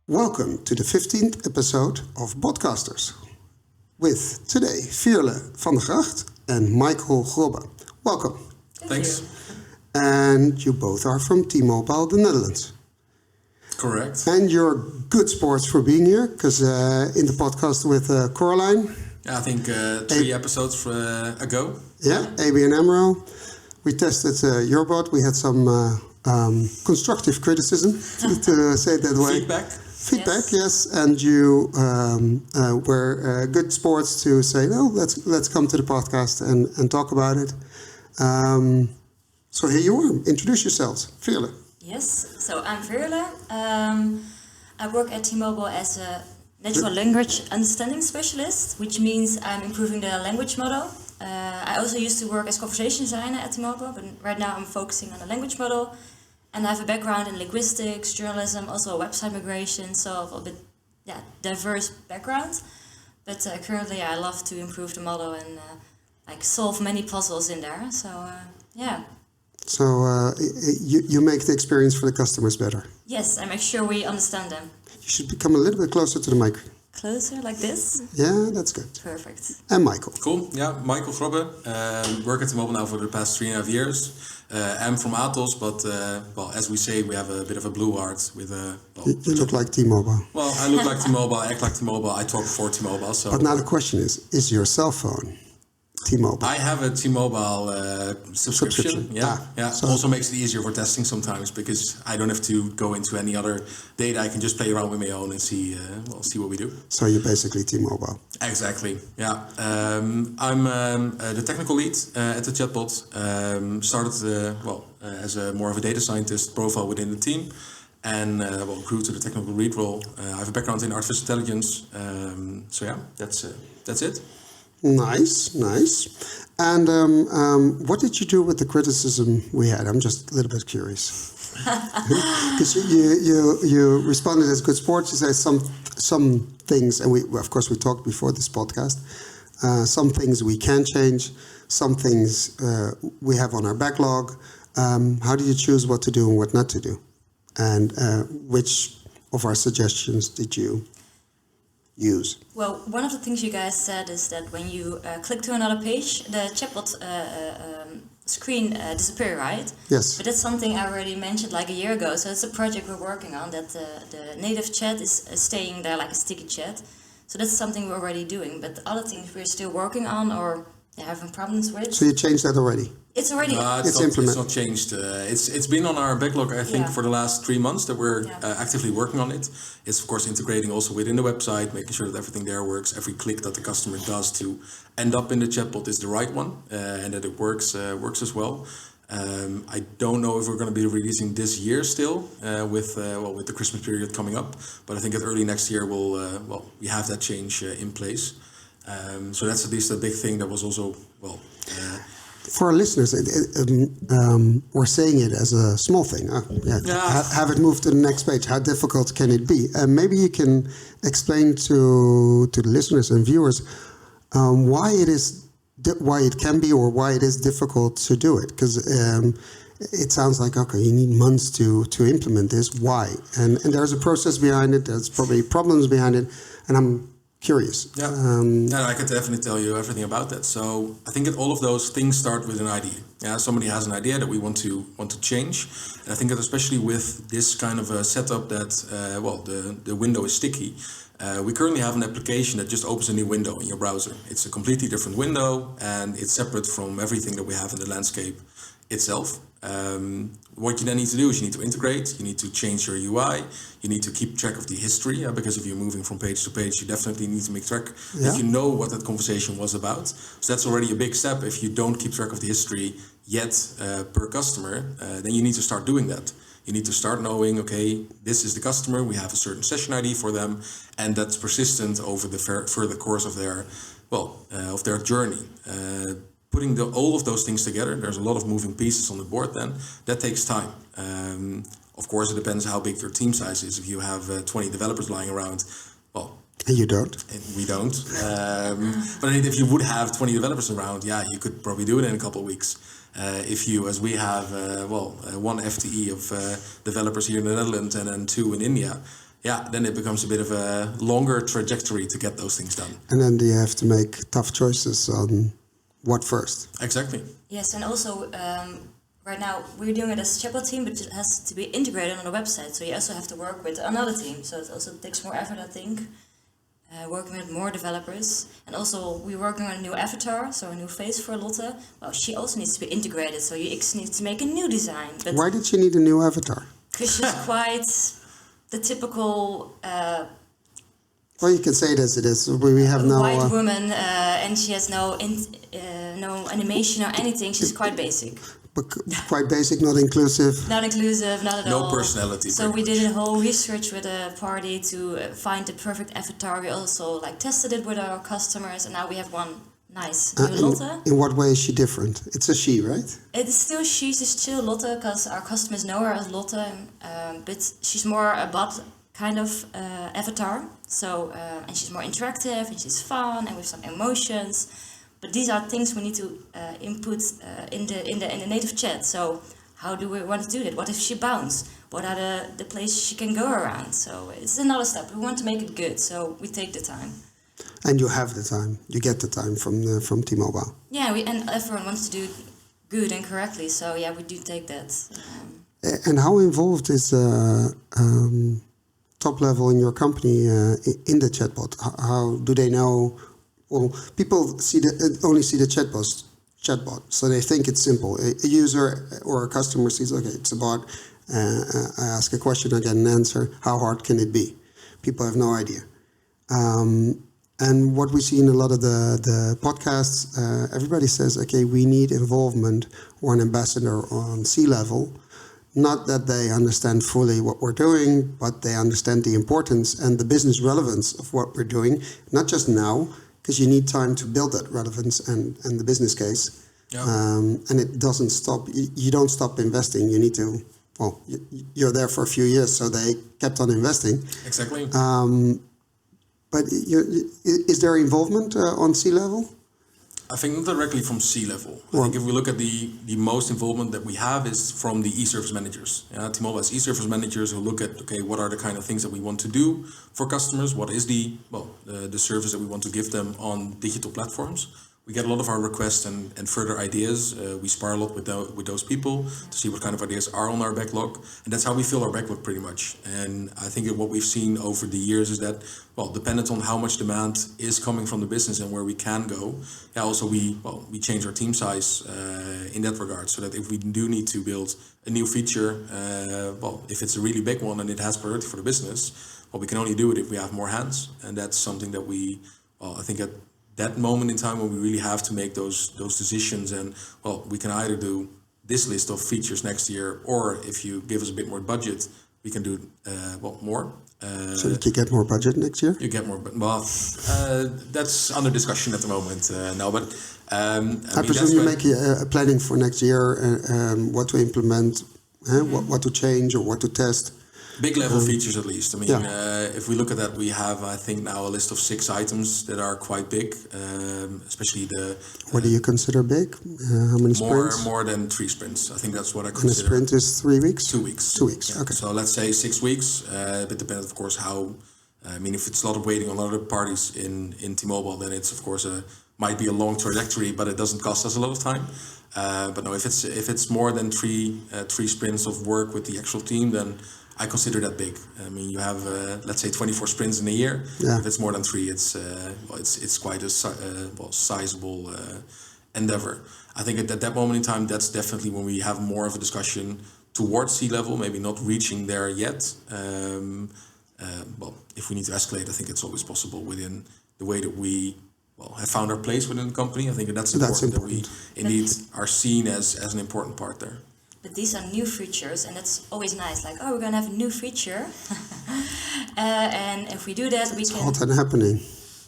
Welcome to the 15th episode of Podcasters. With today Veerle van de Gracht and Maikel Grobbe. Welcome. Thanks. And you both are from T-Mobile, the Netherlands. Correct. And you're good sports for being here, because in the podcast with Coraline. Yeah, I think 3 episodes ago. Yeah, ABN AMRO. We tested your bot. We had some constructive criticism, to say it that way. Feedback, yes. And you were good sports to say, no, let's come to the podcast and talk about it. So here you are. Introduce yourselves. Veerle. Yes, so I'm Veerle. I work at T-Mobile as a natural language understanding specialist, which means I'm improving the language model. I also used to work as conversation designer at T-Mobile, but right now I'm focusing on the language model. And I have a background in linguistics, journalism, also website migration, so a bit diverse background. But currently I love to improve the model and solve many puzzles in there. So So you make the experience for the customers better. Yes, I make sure we understand them. You should become a little bit closer to the mic. Closer, like this? Yeah, that's good. Perfect. And Maikel. Cool. Yeah, Maikel Grobbe. Work at T-Mobile now for the past 3.5 years. I'm from Athos, but as we say, we have a bit of a blue heart with a. You look like T-Mobile. Well, I look like T-Mobile. I act like T-Mobile. I talk for T-Mobile. So. But now the question is your cell phone T-Mobile? I have a T-Mobile subscription. Yeah. So also makes it easier for testing sometimes because I don't have to go into any other data. I can just play around with my own and see what we do. So you're basically T-Mobile. Exactly. Yeah. I'm the technical lead at the chatbot. Started as more of a data scientist profile within the team, and grew to the technical lead role. I have a background in artificial intelligence. So yeah, that's it. Nice. And what did you do with the criticism we had? I'm just a little bit curious. Because you responded as good sports. You say some things, and we talked before this podcast. Some things we can change. Some things we have on our backlog. How do you choose what to do and what not to do? And which of our suggestions did you use? Well, one of the things you guys said is that when you click to another page, the chatbot screen disappears, right? Yes. But that's something I already mentioned like a year ago. So it's a project we're working on, that the native chat is staying there like a sticky chat. So that's something we're already doing. But the other things we're still working on or having problems with. So you changed that already? It's already implemented. It's not changed. It's been on our backlog, I think, for the last 3 months that we're actively working on it. It's of course integrating also within the website, making sure that everything there works. Every click that the customer does to end up in the chatbot is the right one, and that it works as well. I don't know if we're going to be releasing this year still with the Christmas period coming up, but I think at early next year we have that change in place. So that's at least a big thing that was also for our listeners, we're saying it as a small thing. Have it move to the next page. How difficult can it be? Maybe you can explain to the listeners and viewers why it can be or why it is difficult to do it. Because it sounds like, okay, you need months to implement this. Why? And there's a process behind it. There's probably problems behind it. And I'm curious. I can definitely tell you everything about that. So I think that all of those things start with an idea. Yeah, somebody has an idea that we want to change, and I think that especially with this kind of a setup that the window is sticky. We currently have an application that just opens a new window in your browser. It's a completely different window, and it's separate from everything that we have in the landscape itself. What you then need to do is you need to integrate, you need to change your UI, you need to keep track of the history, because if you're moving from page to page, you definitely need to make track that you know what that conversation was about. So that's already a big step. If you don't keep track of the history yet per customer, then you need to start doing that. You need to start knowing, okay, this is the customer, we have a certain session ID for them, and that's persistent over the further course of their journey. Putting all of those things together, there's a lot of moving pieces on the board then, that takes time. Of course, it depends how big your team size is. If you have 20 developers lying around, and you don't? We don't. But if you would have 20 developers around, you could probably do it in a couple of weeks. If you, as we have, one FTE of developers here in the Netherlands and then 2 in India, then it becomes a bit of a longer trajectory to get those things done. And then you have to make tough choices on what first. Exactly. Yes, and also right now we're doing it as a chatbot team, but it has to be integrated on the website. So you also have to work with another team. So it also takes more effort, I think. Working with more developers, and also we're working on a new avatar, so a new face for Lotte. Well, she also needs to be integrated, so UX needs to make a new design. But why did she need a new avatar? because she's quite the typical Well, you can say it as it is. We have no white woman, and she has no animation or anything. She's quite basic. Quite basic, not inclusive. Not inclusive, not at all. No personality. So we did a whole research with a party to find the perfect avatar. We also tested it with our customers, and now we have one nice new Lotte. In what way is she different? It's a she, right? It is still she's still Lotte because our customers know her as Lotte, but she's more a bot kind of avatar. So and she's more interactive, and she's fun, and with some emotions. But these are things we need to input in the native chat. So how do we want to do that? What if she bounce? What are the places she can go around? So it's another step. We want to make it good, so we take the time. And you have the time. You get the time from T-Mobile. Yeah, and everyone wants to do it good and correctly. So yeah, we do take that. And how involved is top level in your company in the chatbot? How do they know? Well, people only see the chatbot, so they think it's simple. A user or a customer sees, okay, it's a bot. I ask a question, I get an answer. How hard can it be? People have no idea. And what we see in a lot of the podcasts, everybody says, okay, we need involvement or an ambassador on C-level. Not that they understand fully what we're doing, but they understand the importance and the business relevance of what we're doing, not just now, because you need time to build that relevance and the business case. Yeah. And it doesn't stop. You don't stop investing. You need to, well, you're there for a few years, so they kept on investing. Exactly. But is there involvement on C-level? I think not directly from C-level. I think if we look at the most involvement that we have is from the e-service managers. T-Mobile has e-service managers who look at, okay, what are the kind of things that we want to do for customers? What is the service that we want to give them on digital platforms? We get a lot of our requests and further ideas. We spar a lot with those people to see what kind of ideas are on our backlog. And that's how we fill our backlog pretty much. And I think what we've seen over the years is that, well, dependent on how much demand is coming from the business and where we can go, also we change our team size in that regard, so that if we do need to build a new feature, if it's a really big one and it has priority for the business, we can only do it if we have more hands. And that's something that I think at that moment in time when we really have to make those decisions, and we can either do this list of features next year, or if you give us a bit more budget, we can do more. So did you get more budget next year? You get more, that's under discussion at the moment now. But I presume you make a planning for next year, what to implement, what to change or what to test. Big level features at least. I mean, if we look at that, we have, I think, now a list of 6 items that are quite big, especially the... What do you consider big? How many sprints? More than 3 sprints. I think that's what I consider. And a sprint is 3 weeks? 2 weeks. 2 weeks, yeah. Okay. So let's say 6 weeks. It depends, of course, how... if it's a lot of waiting on other parties in T-Mobile, then it's, of course, might be a long trajectory, but it doesn't cost us a lot of time. But no, if it's more than 3 sprints of work with the actual team, then I consider that big. I mean, you have let's say 24 sprints in a year. Yeah. If it's more than 3, it's quite a sizable endeavor. I think at that moment in time, that's definitely when we have more of a discussion towards C-level, maybe not reaching there yet. If we need to escalate, I think it's always possible within the way that we have found our place within the company. I think that's important. That we indeed are seen as an important part there. But these are new features, and that's always nice. Like, we're going to have a new feature. And if we do that, we can... It's hot and happening.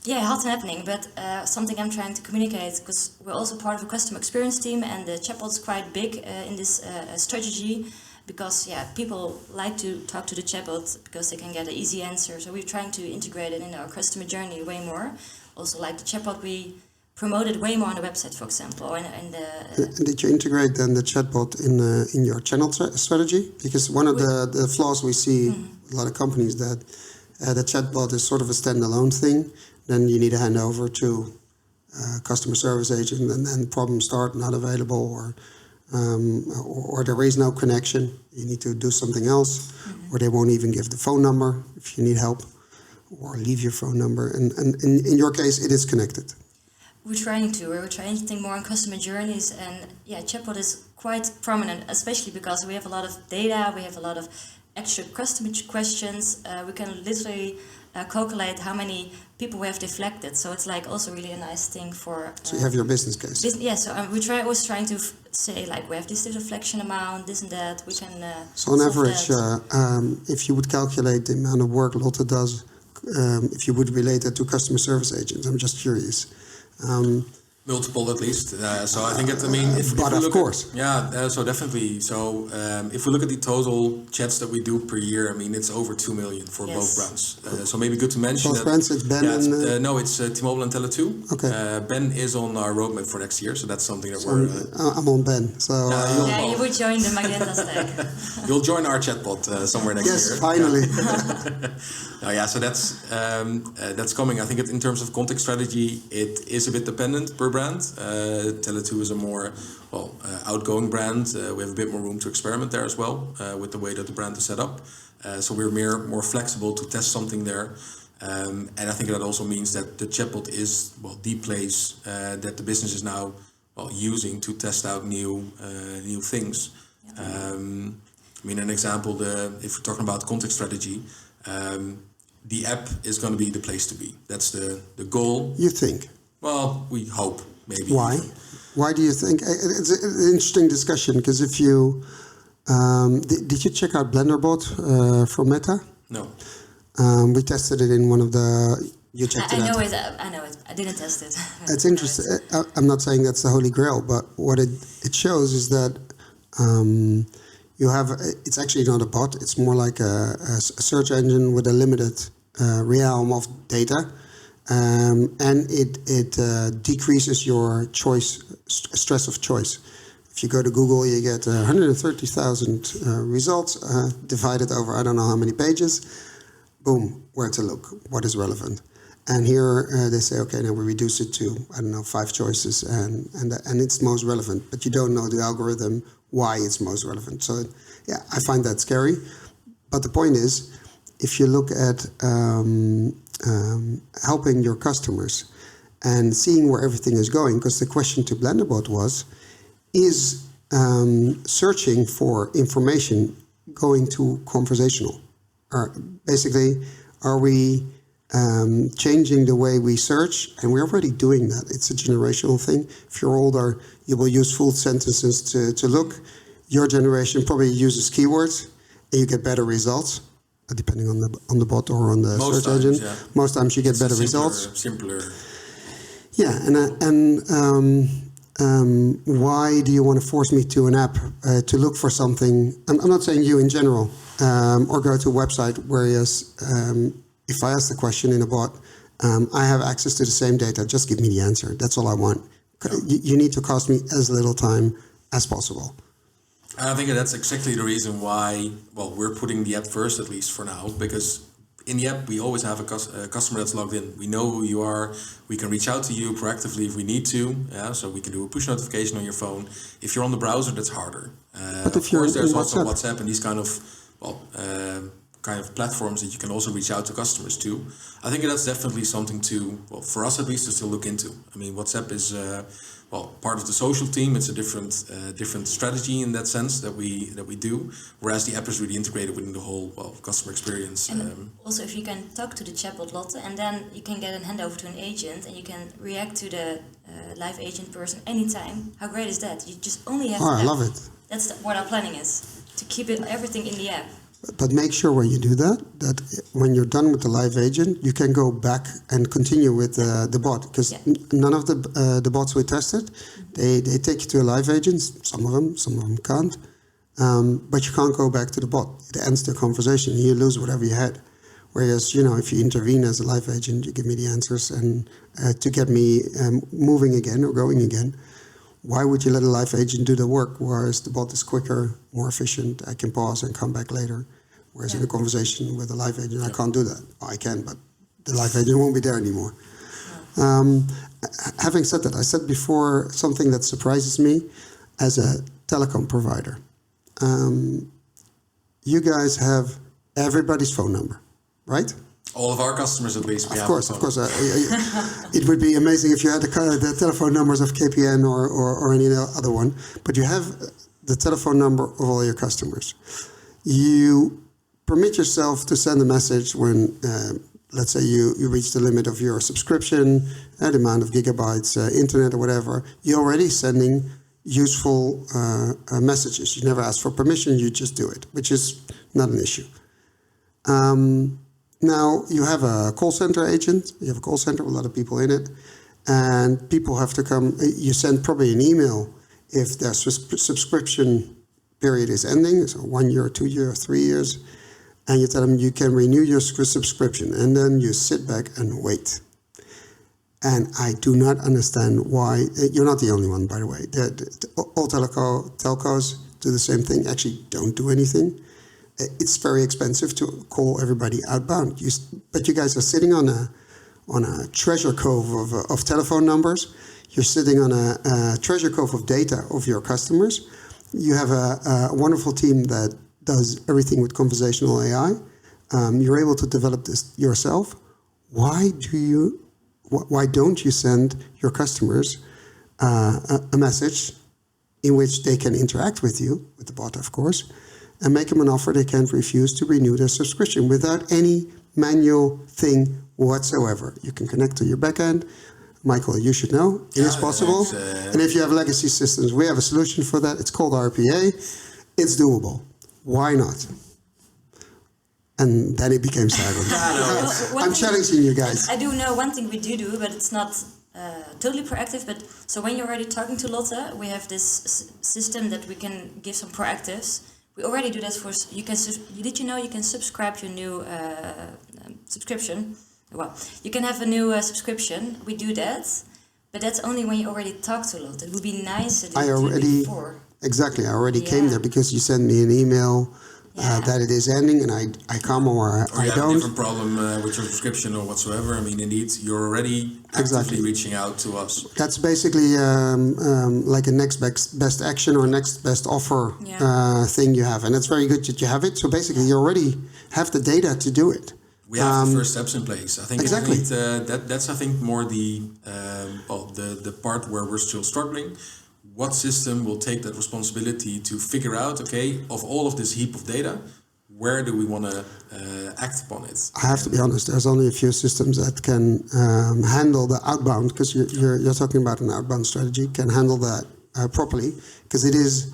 Yeah, hot and happening. But something I'm trying to communicate, because we're also part of a customer experience team, and the chatbot's quite big in this strategy. Because, people like to talk to the chatbot because they can get an easy answer. So we're trying to integrate it in our customer journey way more. Also, like the chatbot, we promoted way more on the website, for example. And did you integrate then the chatbot in your channel strategy? Because one of the flaws we see a lot of companies that the chatbot is sort of a standalone thing. Then you need to hand over to customer service agent, and then problems start not available, or there is no connection. You need to do something else, or they won't even give the phone number if you need help, or leave your phone number. And in your case, it is connected. We're trying to think more on customer journeys, and chatbot is quite prominent, especially because we have a lot of data, we have a lot of extra customer questions. We can literally calculate how many people we have deflected, so it's like also really a nice thing for. So you have your business case. So we always trying to say like we have this deflection amount, this and that. We can. So on average, if you would calculate the amount of work Lotte does, if you would relate it to customer service agents, I'm just curious. Multiple at least. So I think if we of look course. So definitely. So if we look at the total chats that we do per year, I mean, it's over 2 million for both brands. So maybe good to mention both that. brands, it's Ben and... no, it's T-Mobile and Tele2. Okay. Ben is on our roadmap for next year, so that's something that we're... I'm on Ben, so... you would join the Magenta stack. You'll join our chatbot somewhere next year. Yes, finally. So that's coming. I think in terms of contact strategy, it is a bit dependent per brand. Tele2 is a more outgoing brand. We have a bit more room to experiment there as well with the way that the brand is set up. So we're more flexible to test something there. And I think that also means that the chatbot is the place that the business is now using to test out new things. I mean, an example, if we're talking about contact strategy, the app is going to be the place to be. That's the goal. You think? Well, we hope, maybe. Why? Why do you think? It's an interesting discussion, because if you... did you check out BlenderBot from Meta? No. We tested it in one of the... You checked I it out. I know it. I didn't test it. It's interesting. I'm not saying that's the holy grail, but what it shows is that you have... It's actually not a bot. It's more like a search engine with a limited realm of data. And it decreases your stress of choice. If you go to Google, you get 130,000 results divided over I don't know how many pages. Boom, where to look, what is relevant. And here they say, okay, now we reduce it to, I don't know, 5 choices, and it's most relevant. But you don't know the algorithm, why it's most relevant. So, I find that scary. But the point is, if you look at helping your customers and seeing where everything is going, because the question to BlenderBot was, is searching for information going to conversational? Basically, are we changing the way we search? And we're already doing that. It's a generational thing. If you're older, you will use full sentences to look. Your generation probably uses keywords, and you get better results. Depending on the bot or on the search engine, most times you get better results. Simpler. Yeah, and why do you want to force me to an app to look for something? I'm not saying you in general, or go to a website. Whereas if I ask the question in a bot, I have access to the same data. Just give me the answer. That's all I want. You need to cost me as little time as possible. I think that's exactly the reason why, we're putting the app first, at least for now, because in the app, we always have a customer that's logged in. We know who you are. We can reach out to you proactively if we need to. So we can do a push notification on your phone. If you're on the browser, that's harder. But if you're there's also WhatsApp and these kind of platforms that you can also reach out to customers to. I think that's definitely something for us at least, to still look into. I mean, WhatsApp is part of the social team. It's a different strategy in that sense that we do. Whereas the app is really integrated within the whole customer experience. And also, if you can talk to the chatbot Lotte, and then you can get a handover to an agent, and you can react to the live agent person anytime. How great is that? You just only have. I love it. That's what our planning is, to keep everything in the app. But make sure when you do that when you're done with the live agent, you can go back and continue with the bot. Because none of the bots we tested, they take you to a live agent. Some of them can't. But you can't go back to the bot. It ends the conversation. You lose whatever you had. Whereas, if you intervene as a live agent, you give me the answers and to get me moving again or going again. Why would you let a live agent do the work, whereas the bot is quicker, more efficient? I can pause and come back later. Whereas in a conversation with a live agent, I can't do that. I can, but the live agent won't be there anymore. Having said that, I said before something that surprises me as a telecom provider. You guys have everybody's phone number, right? All of our customers, at least. Of course. It would be amazing if you had the telephone numbers of KPN or any other one, but you have the telephone number of all your customers. You permit yourself to send a message when, let's say, you reach the limit of your subscription, the amount of gigabytes, internet or whatever. You're already sending useful messages. You never ask for permission, you just do it, which is not an issue. Now, you have a call center agent. You have a call center with a lot of people in it. And people have to come. You send probably an email if their subscription period is ending, so 1 year, 2 years, 3 years. And you tell them you can renew your subscription. And then you sit back and wait. And I do not understand why. You're not the only one, by the way. All telcos do the same thing, actually don't do anything. It's very expensive to call everybody outbound. But you guys are sitting on a treasure cove of telephone numbers. You're sitting on a treasure cove of data of your customers. You have a wonderful team that does everything with conversational AI. You're able to develop this yourself. Why don't you send your customers a message in which they can interact with you, with the bot, of course, and make them an offer they can't refuse to renew their subscription without any manual thing whatsoever? You can connect to your backend. Maikel, you should know, it is possible. And if you have legacy systems, we have a solution for that. It's called RPA. It's doable. Why not? And then it became silent. I'm challenging you guys. I do know one thing we do, but it's not totally proactive. But so when you're already talking to Lotte, we have this system that we can give some proactives. We already do that for you. Did you know you can subscribe your new subscription? Well, you can have a new subscription. We do that, but that's only when you already talk to Lotte. It would be nice to do it before. Exactly, I already came there because you sent me an email that it is ending, and I come or I don't. Or you have a different problem with your subscription or whatsoever. I mean, indeed, you're already actively reaching out to us. That's basically like a next best action or next best offer thing you have, and it's very good that you have it. So basically, you already have the data to do it. We have the first steps in place. I think exactly. That's I think more the part where we're still struggling. What system will take that responsibility to figure out, okay, of all of this heap of data, where do we want to act upon it? I have to be honest, there's only a few systems that can handle the outbound, because you're talking about an outbound strategy, can handle that properly, because it is,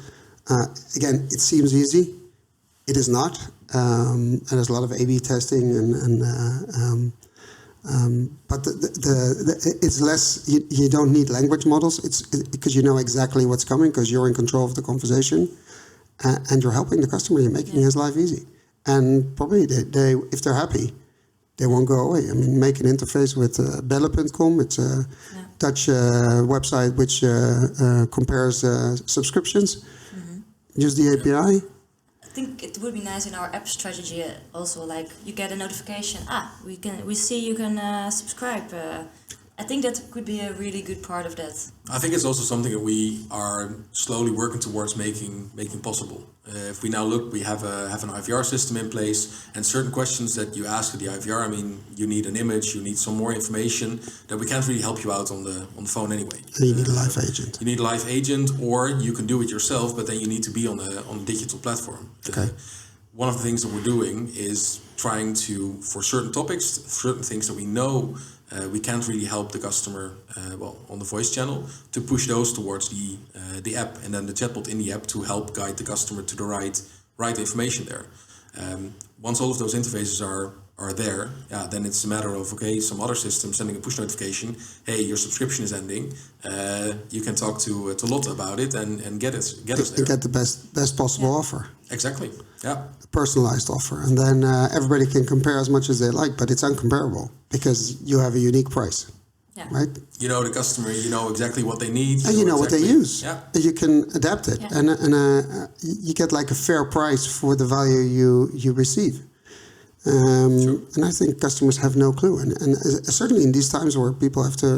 again, it seems easy. It is not. And there's a lot of A/B testing but it's less. You don't need language models. It's because you know exactly what's coming because you're in control of the conversation, and you're helping the customer. You're making his life easy, and probably they if they're happy, they won't go away. I mean, make an interface with Bellen.com. It's a Dutch website which compares subscriptions. Use the API. I think it would be nice in our app strategy also, like you get a notification. We see you can subscribe. I think that could be a really good part of that. I think it's also something that we are slowly working towards making possible. If we now look, we have an IVR system in place, and certain questions that you ask at the IVR, I mean, you need an image, you need some more information that we can't really help you out on the phone anyway. You need a live agent. You need a live agent, or you can do it yourself, but then you need to be on a digital platform. Okay. One of the things that we're doing is trying to, for certain topics, certain things that we know we can't really help the customer on the voice channel, to push those towards the app, and then the chatbot in the app to help guide the customer to the right information there. Once all of those interfaces are there, then it's a matter of, okay, some other system sending a push notification, hey, your subscription is ending. You can talk to Lotte about it and get us there. Get the best possible offer. Exactly. Yeah. A personalized offer, and then everybody can compare as much as they like, but it's uncomparable because you have a unique price. Yeah. right? You know the customer, you know exactly what they need. And you know what they exactly, use. Yeah. You can adapt it, Yeah. and you get like a fair price for the value you receive. And I think customers have no clue, and certainly in these times where people have to,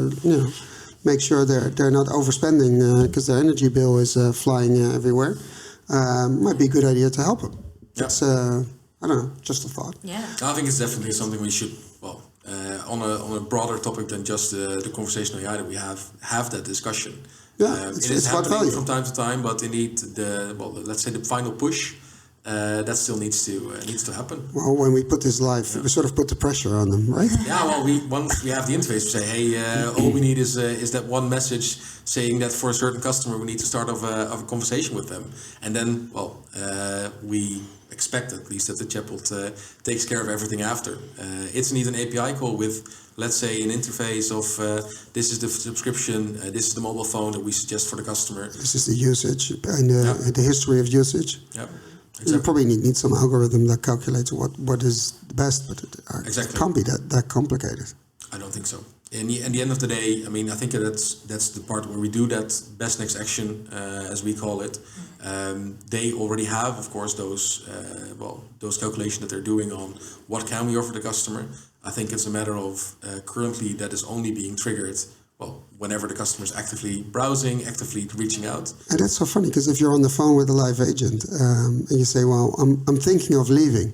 make sure they're not overspending because their energy bill is flying everywhere. Might be a good idea to help them. Yeah. It's I don't know, just a thought. Yeah. I think it's definitely something we should, on a broader topic than just the conversational AI that we have that discussion. Yeah, It it's is about happening value. from time to time, but indeed, let's say the final push, that still needs to happen. Well, when we put this live, we sort of put the pressure on them, right? Yeah, well, once we have the interface, we say, hey, all we need is that one message saying that for a certain customer, we need to start of a conversation with them, and then, we expect at least that the chatbot takes care of everything after. It's indeed an API call with, let's say, an interface of this is the subscription, this is the mobile phone that we suggest for the customer. This is the usage and the history of usage. Yeah. You Exactly. probably need some algorithm that calculates what is the best, but it Exactly. can't be that complicated. I don't think so. In the end of the day, I mean, I think that's the part where we do that best next action, as we call it. They already have, of course, those calculations that they're doing on what can we offer the customer. I think it's a matter of currently that is only being triggered, whenever the customer is actively browsing, actively reaching out. And that's so funny because if you're on the phone with a live agent and you say, "Well, I'm thinking of leaving,"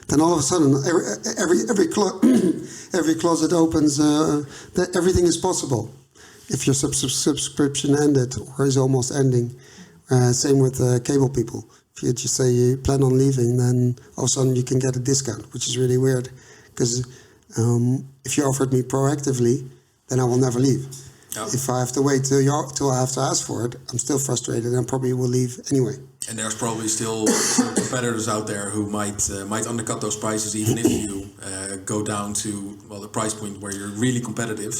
then all of a sudden every closet opens. Everything is possible. If your subscription ended or is almost ending, same with cable people. If you just say you plan on leaving, then all of a sudden you can get a discount, which is really weird. Because if you offered me proactively, then I will never leave. Yeah. If I have to wait till I have to ask for it, I'm still frustrated and probably will leave anyway. And there's probably still competitors out there who might undercut those prices, even if you go down to the price point where you're really competitive.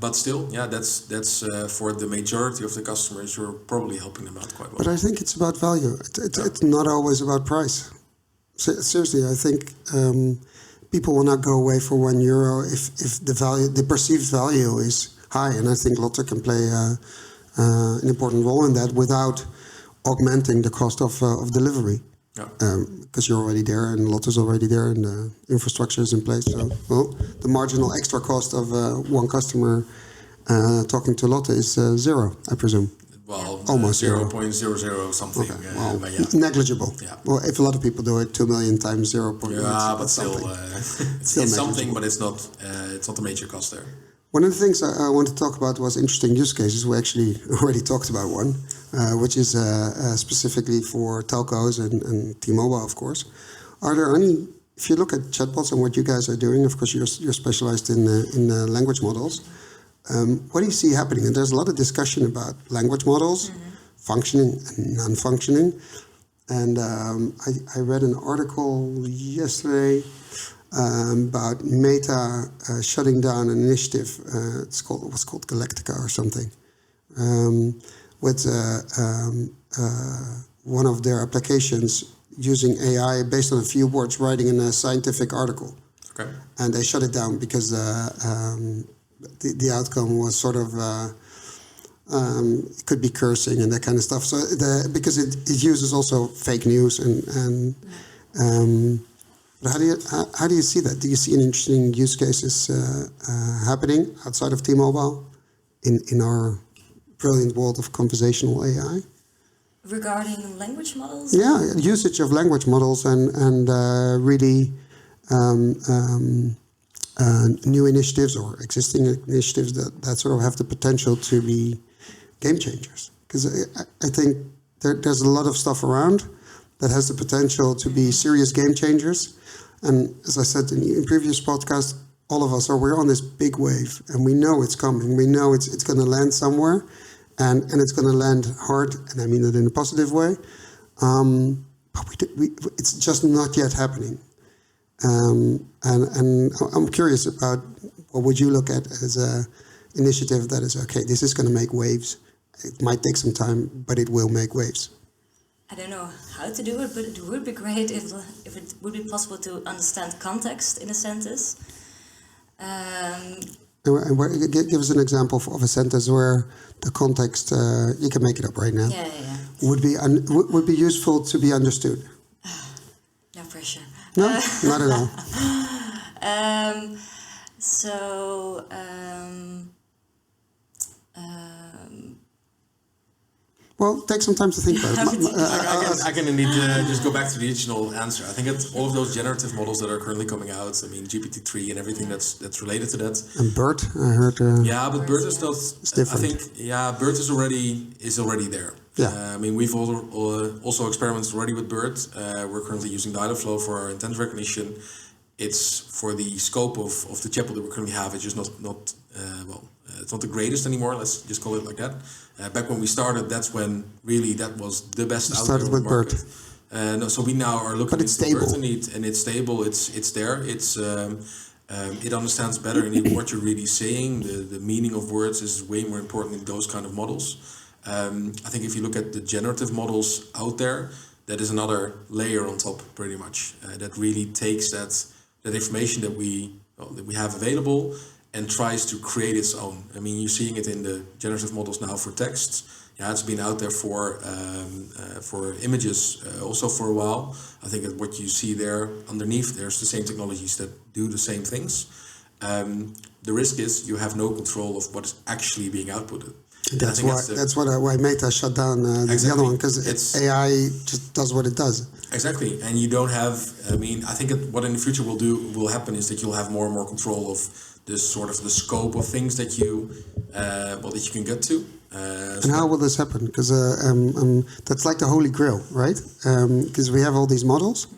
But still, that's for the majority of the customers, you're probably helping them out quite well. But I think it's about value. It's not always about price. Seriously, I think people will not go away for €1 if the perceived value is high, and I think Lotte can play an important role in that without augmenting the cost of delivery. Because you're already there and Lotte's already there and the infrastructure is in place. So, the marginal extra cost of one customer talking to Lotte is zero, I presume. Well, almost 0.00 something. Okay. Well, but yeah. negligible. Yeah. Well, if a lot of people do it, 2 million times 0. Yeah, but still, it's something, but it's not a major cost there. One of the things I want to talk about was interesting use cases. We actually already talked about one, which is specifically for telcos and T-Mobile, of course. Are there any, if you look at chatbots and what you guys are doing, of course you're specialized in language models. What do you see happening? And there's a lot of discussion about language models, functioning and non-functioning. And I read an article yesterday about Meta shutting down an initiative. It was called Galactica or something, with one of their applications using AI based on a few words writing in a scientific article. Okay. And they shut it down because the outcome was sort of it could be cursing and that kind of stuff. So because it uses also fake news and but how do you see that? Do you see any interesting use cases happening outside of T-Mobile in our brilliant world of conversational AI? Regarding language models? Yeah, usage of language models and really new initiatives or existing initiatives that sort of have the potential to be game changers. Because I think there's a lot of stuff around that has the potential to be serious game changers. And as I said in previous podcasts, all of us we're on this big wave and we know it's coming. We know it's going to land somewhere and it's going to land hard. And I mean it in a positive way. But it's just not yet happening. And I'm curious about what would you look at as a initiative that is, okay, this is going to make waves. It might take some time, but it will make waves. I don't know how to do it, but it would be great if it would be possible to understand context in a sentence. Give us an example of a sentence where the context, you can make it up right now, would be useful to be understood. No pressure. No, not at all. Well, take some time to think about it. I can indeed just go back to the original answer. I think that all of those generative models that are currently coming out, I mean GPT-3 and everything that's related to that. And BERT, I heard. Yeah, but BERT is not. It's different. I think BERT is already there. Yeah. I mean, we've also experimented already with BERT. We're currently using Dialogflow for our intent recognition. It's for the scope of the chatbot that we currently have. It's just not it's not the greatest anymore. Let's just call it like that. Back when we started, that's when really that was the best out there on the market. No, so we now are looking into BERT and it's stable. It's there. It understands better indeed what you're really saying. The meaning of words is way more important in those kind of models. I think if you look at the generative models out there, that is another layer on top, pretty much. That really takes that information that we have available and tries to create its own. I mean, you're seeing it in the generative models now for text. Yeah, it's been out there for images also for a while. I think that what you see there underneath, there's the same technologies that do the same things. The risk is you have no control of what is actually being outputted. That's why Meta shut down the other one, because AI just does what it does. Exactly, and you don't have. I mean, I think what in the future will happen is that you'll have more and more control of this sort of the scope of things that you can get to. And how will this happen? Because that's like the holy grail, right? Because we have all these models,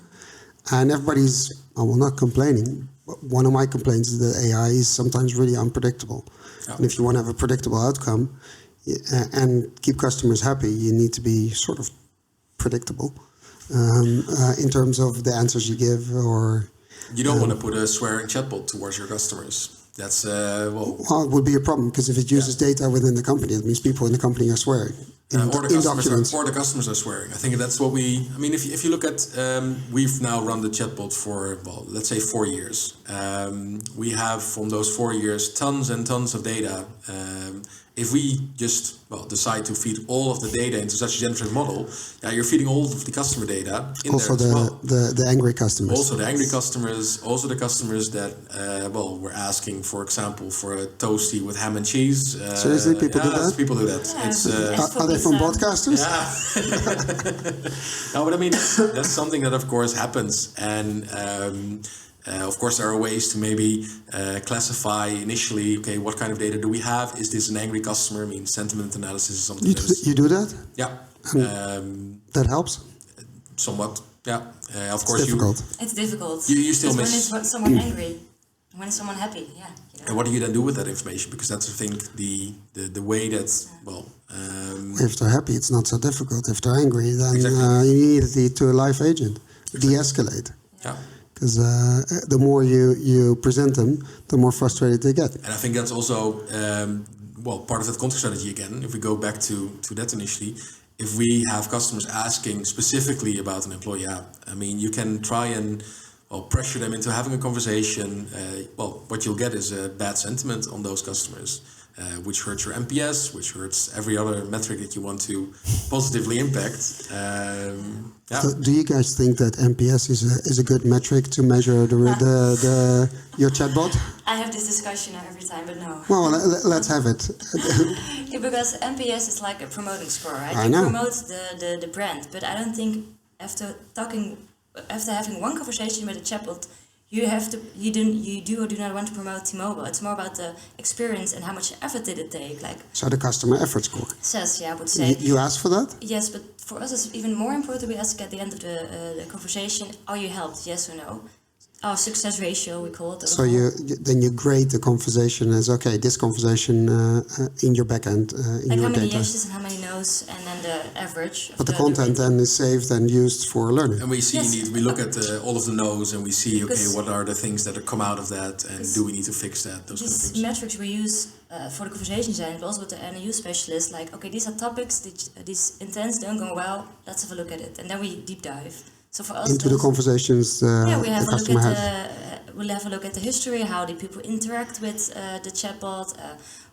and everybody's not complaining. But one of my complaints is that AI is sometimes really unpredictable. Oh. And if you want to have a predictable outcome and keep customers happy, you need to be sort of predictable in terms of the answers you give. Or you don't want to put a swearing chatbot towards your customers. That's well, it would be a problem, because if it uses data within the company, it means people in the company are swearing. Or the customers are swearing. I think that's what we. I mean, if you look at, we've now run the chatbot for let's say 4 years. We have from those 4 years tons and tons of data. If we just decide to feed all of the data into such a generative model, you're feeding all of the customer data in also there as well. the angry customers. Also the angry customers. Also the customers that were asking, for example, for a toasty with ham and cheese. Seriously, people do that. People do that. Yeah, it's are they from broadcasters? Yeah. No, but I mean that's something that of course happens, and. Of course, there are ways to maybe classify initially, okay, what kind of data do we have? Is this an angry customer? I mean, sentiment analysis is something you do that? Yeah. That helps? Somewhat, yeah. Of course, it's difficult. It's difficult. You still miss... When is someone angry? When is someone happy? Yeah. And what do you then do with that information? Because that's, I think, the way that, if they're happy, it's not so difficult. If they're angry, then exactly. You need it to a live agent. Exactly. De-escalate. Yeah. Because the more you present them, the more frustrated they get. And I think that's also, part of that content strategy again. If we go back to that initially, if we have customers asking specifically about an employee app, I mean, you can try and pressure them into having a conversation. What you'll get is a bad sentiment on those customers, which hurts your NPS, which hurts every other metric that you want to positively impact. So do you guys think that NPS is a good metric to measure your chatbot? I have this discussion every time, but no. Well, let's have it. Because NPS is like a promoting score, right? I know. Promote the brand, but I don't think after having one conversation with a chatbot, you do or do not want to promote T-Mobile. It's more about the experience and how much effort did it take. So the customer effort score. I would say. You ask for that? Yes, but for us it's even more important. We ask at the end of the conversation, are you helped? Yes or no? Our success ratio, we call it. So you grade the conversation as, okay, this conversation in your backend, in your data. How many yeses and how many nos, and then the average. But the content then is saved and used for learning. And we see, we look at all of the nos and we see, okay, what are the things that come out of that, and do we need to fix that? Those kind of things. These metrics we use for the conversation design, but also with the NLU specialist, like, okay, these are topics, these intents don't go well, let's have a look at it. And then we deep dive. So for us, into the conversations we have the customer has. we'll have a look at the history. How did people interact with the chatbot?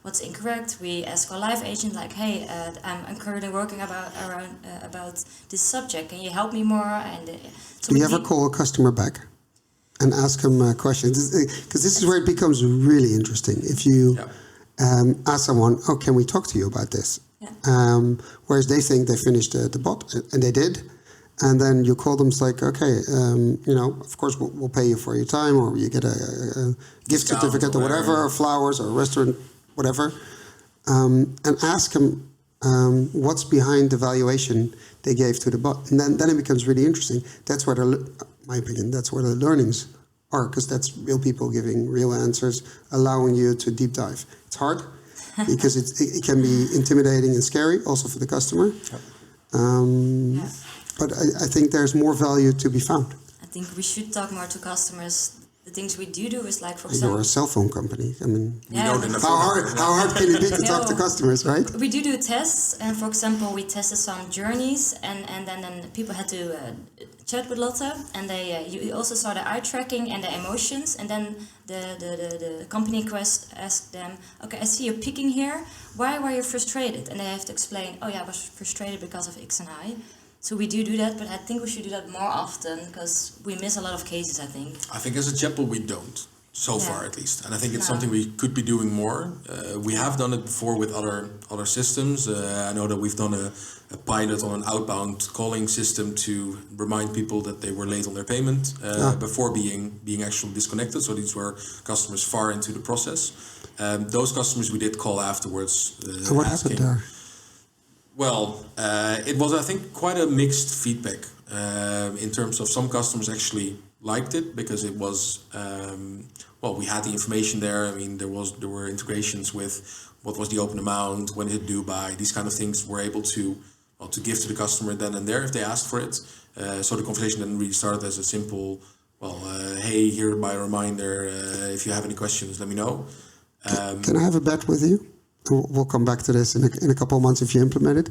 What's incorrect? We ask our live agent like, hey, I'm currently working about this subject. Can you help me more? And so do you ever call a customer back and ask them questions? Because this is where it becomes really interesting. If you ask someone, "Oh, can we talk to you about this?" Yeah. Whereas they think they finished the bot, and they did. And then you call them, it's like, okay, of course we'll pay you for your time, or you get a gift certificate or whatever, or flowers, or a restaurant, whatever. And ask them what's behind the valuation they gave to the bot. And then it becomes really interesting. That's where my opinion, that's where the learnings are, because that's real people giving real answers, allowing you to deep dive. It's hard because it can be intimidating and scary, also for the customer. But I think there's more value to be found. I think we should talk more to customers. The things we do is like, for You're example... a cell phone company. I mean, how hard can it be to talk to customers, right? We do tests, and for example, we tested some journeys, and then people had to chat with Lotte, and you also saw the eye tracking and the emotions, and then the company asked them, okay, I see you're picking here. Why were you frustrated? And they have to explain, oh yeah, I was frustrated because of X and Y. So we do that, but I think we should do that more often because we miss a lot of cases, I think. I think as a chapel we don't, so far at least. And I think it's something we could be doing more. We have done it before with other systems. I know that we've done a pilot on an outbound calling system to remind people that they were late on their payment before being actually disconnected. So these were customers far into the process. Those customers we did call afterwards. And what happened there? Well, it was, I think, quite a mixed feedback in terms of some customers actually liked it because it was, we had the information there. I mean, there were integrations with what was the open amount, when it due by, these kind of things were able to give to the customer then and there if they asked for it. So the conversation then really started as a simple, hey, here by a reminder, if you have any questions, let me know. Can I have a bet with you? We'll come back to this in a couple of months if you implement it.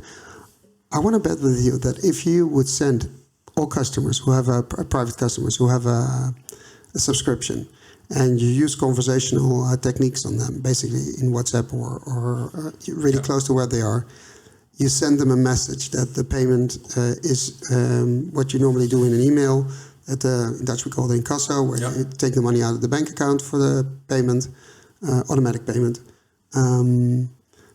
I want to bet with you that if you would send all customers who have private customers who have a subscription, and you use conversational techniques on them, basically in WhatsApp or really close to where they are, you send them a message that the payment is what you normally do in an email. In Dutch we call it incasso, where you take the money out of the bank account for the payment, automatic payment.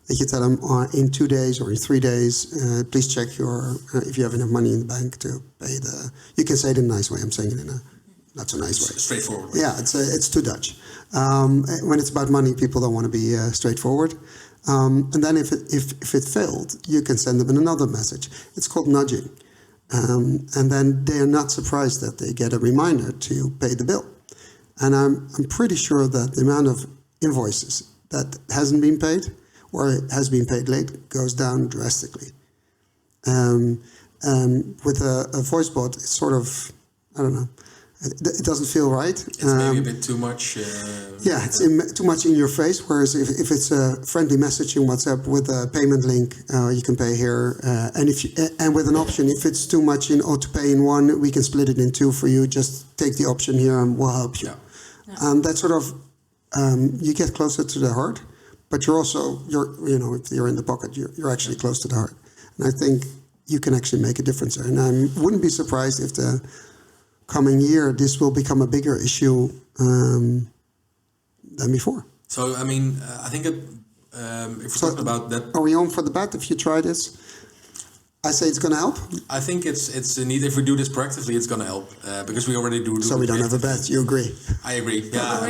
That you tell them in 2 days or in 3 days, please check if you have enough money in the bank to pay the. You can say it in a nice way. I'm saying it in a not so nice way. Straightforward. Yeah, it's too Dutch. When it's about money, people don't want to be straightforward. And then if it failed, you can send them another message. It's called nudging, and then they are not surprised that they get a reminder to pay the bill. And I'm pretty sure that the amount of invoices that hasn't been paid or has been paid late goes down drastically. With a voice bot, it's sort of, I don't know, it doesn't feel right. It's maybe a bit too much. It's too much in your face, whereas if it's a friendly message in WhatsApp with a payment link, you can pay here. And with an option, if it's too much to pay in one, we can split it in two for you. Just take the option here and we'll help you. That sort of, you get closer to the heart, but if you're in the pocket, you're actually close to the heart. And I think you can actually make a difference there. And I wouldn't be surprised if the coming year this will become a bigger issue than before. So, I mean, I think if we're talking about that... Are we on for the bet if you try this? I say it's going to help? I think it's a need. If we do this proactively, it's going to help because we already do so we don't have a bet. You agree? I agree. Yeah,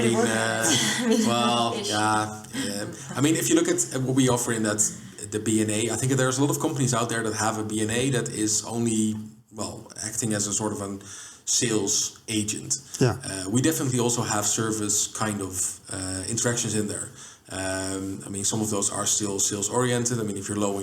I mean, if you look at what we offer in that the BNA, I think there's a lot of companies out there that have a BNA that is only acting as a sort of a sales agent. Yeah. We definitely also have service kind of interactions in there. I mean, some of those are still sales oriented. I mean, if you're low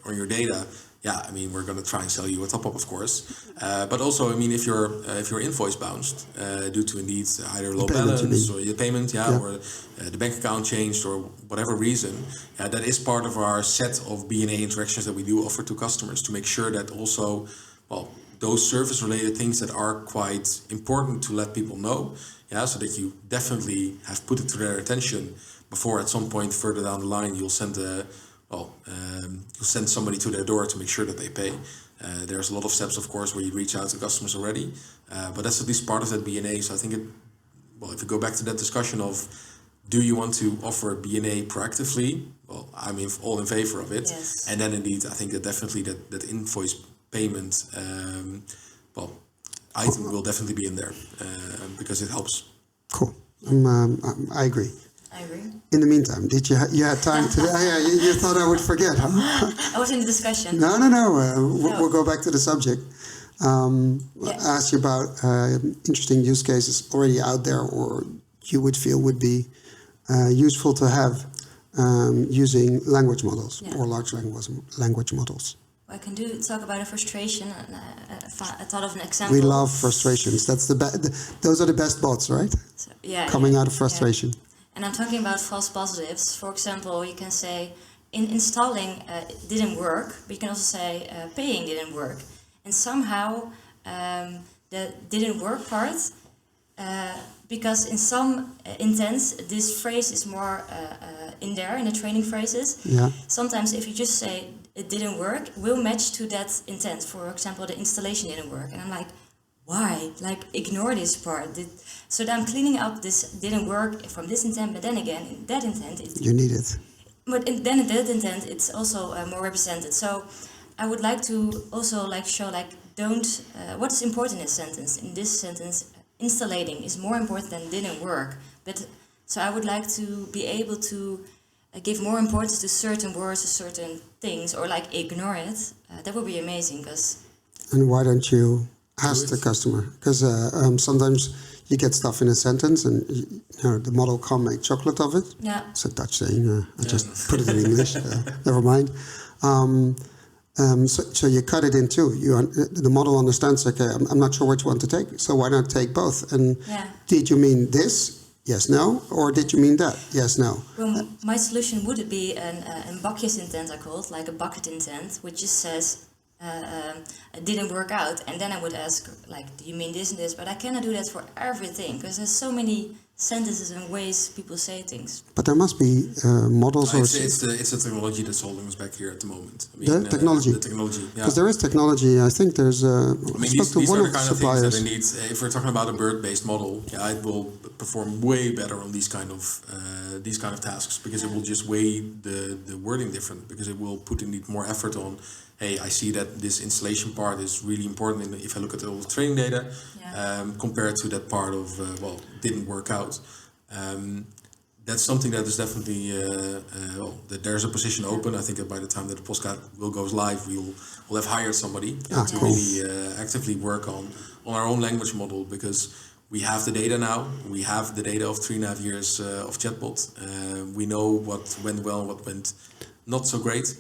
on your data. Yeah, I mean, we're going to try and sell you a top-up, of course. But also, I mean, if your invoice bounced due to indeed either low balance or your payment, or the bank account changed or whatever reason, that is part of our set of BNA interactions that we do offer to customers to make sure that also, those service-related things that are quite important to let people know, so that you definitely have put it to their attention before at some point further down the line you'll send you'll send somebody to their door to make sure that they pay. There's a lot of steps, of course, where you reach out to customers already, but that's at least part of that B&A. So I think if you go back to that discussion of, do you want to offer B&A proactively? Well, I'm all in favor of it. Yes. And then indeed, I think that definitely that invoice payment item will definitely be in there because it helps. Cool. I agree. I agree. In the meantime, did you had time to? You thought I would forget, huh? I was in the discussion. No. We'll go back to the subject. I asked you about interesting use cases already out there, or you would feel would be useful to have using language models or large language models. I can talk about a frustration. I thought of an example. We love frustrations. That's those are the best bots, right? So, coming out of frustration. Yeah. And I'm talking about false positives. For example, you can say installing didn't work, but you can also say paying didn't work. And somehow the didn't work part, because in some intents this phrase is more in there in the training phrases. Yeah. Sometimes if you just say it didn't work, will match to that intent. For example, the installation didn't work, and I'm like, why? Like, ignore this part. So then I'm cleaning up this didn't work from this intent, but then again, in that intent, you need it. But then in that intent, it's also more represented. So I would like to also show what is important in this sentence. In this sentence, installing is more important than didn't work. But so I would like to be able to give more importance to certain words, to certain things, or ignore it. That would be amazing. And why don't you ask the customer? Because sometimes you get stuff in a sentence and the model can't make chocolate of it. Yeah. It's a Dutch saying. I just put it in English. Never mind. So you cut it in two. The model understands, okay, I'm not sure which one to take, so why not take both? And did you mean this? Yes, no? Or did you mean that? Yes, no? Well, my solution would be a bakjes intent, I call it, like a bucket intent, which just says, it didn't work out, and then I would ask, do you mean this and this? But I cannot do that for everything, because there's so many sentences and ways people say things. But there must be models. It's the technology that's holding us back here at the moment. The technology. Because there is technology. I think there's. These are the kind of things that they need. If we're talking about a bird-based model, it will perform way better on these kind of tasks, because it will just weigh the wording different, because it will put in more effort on. Hey, I see that this installation part is really important if I look at all the training data, compared to that part of, didn't work out. That's something that is definitely, that there's a position open. I think that by the time that the podcast will goes live, we'll have hired somebody to really actively work on our own language model, because we have the data now. We have the data of 3.5 years of chatbot. We know what went well, what went not so great.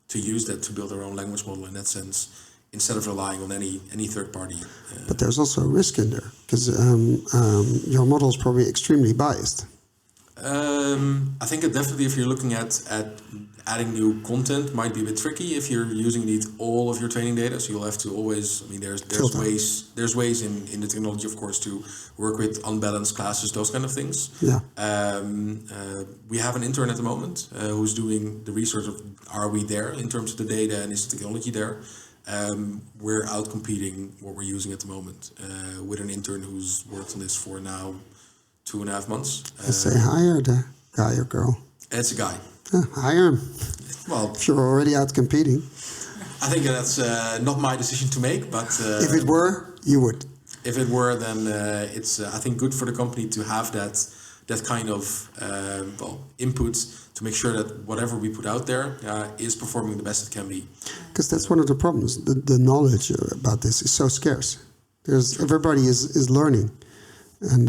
To use that to build our own language model in that sense, instead of relying on any third party. But there's also a risk in there, because your model is probably extremely biased. I think that definitely, if you're looking at adding new content, might be a bit tricky if you're using all of your training data. So you'll have to always. There's ways in the technology, of course, to work with unbalanced classes, those kind of things. Yeah. We have an intern at the moment who's doing the research of, are we there in terms of the data, and is the technology there? We're out competing what we're using at the moment with an intern who's worked on this for now 2.5 months. Say hire the guy or girl. It's a guy. Hire him. Well, if you're already out competing. I think that's not my decision to make, but if it were, you would. If it were, then it's I think good for the company to have that kind of input to make sure that whatever we put out there is performing the best it can be. Because that's one of the problems. The knowledge about this is so scarce. Everybody is learning, and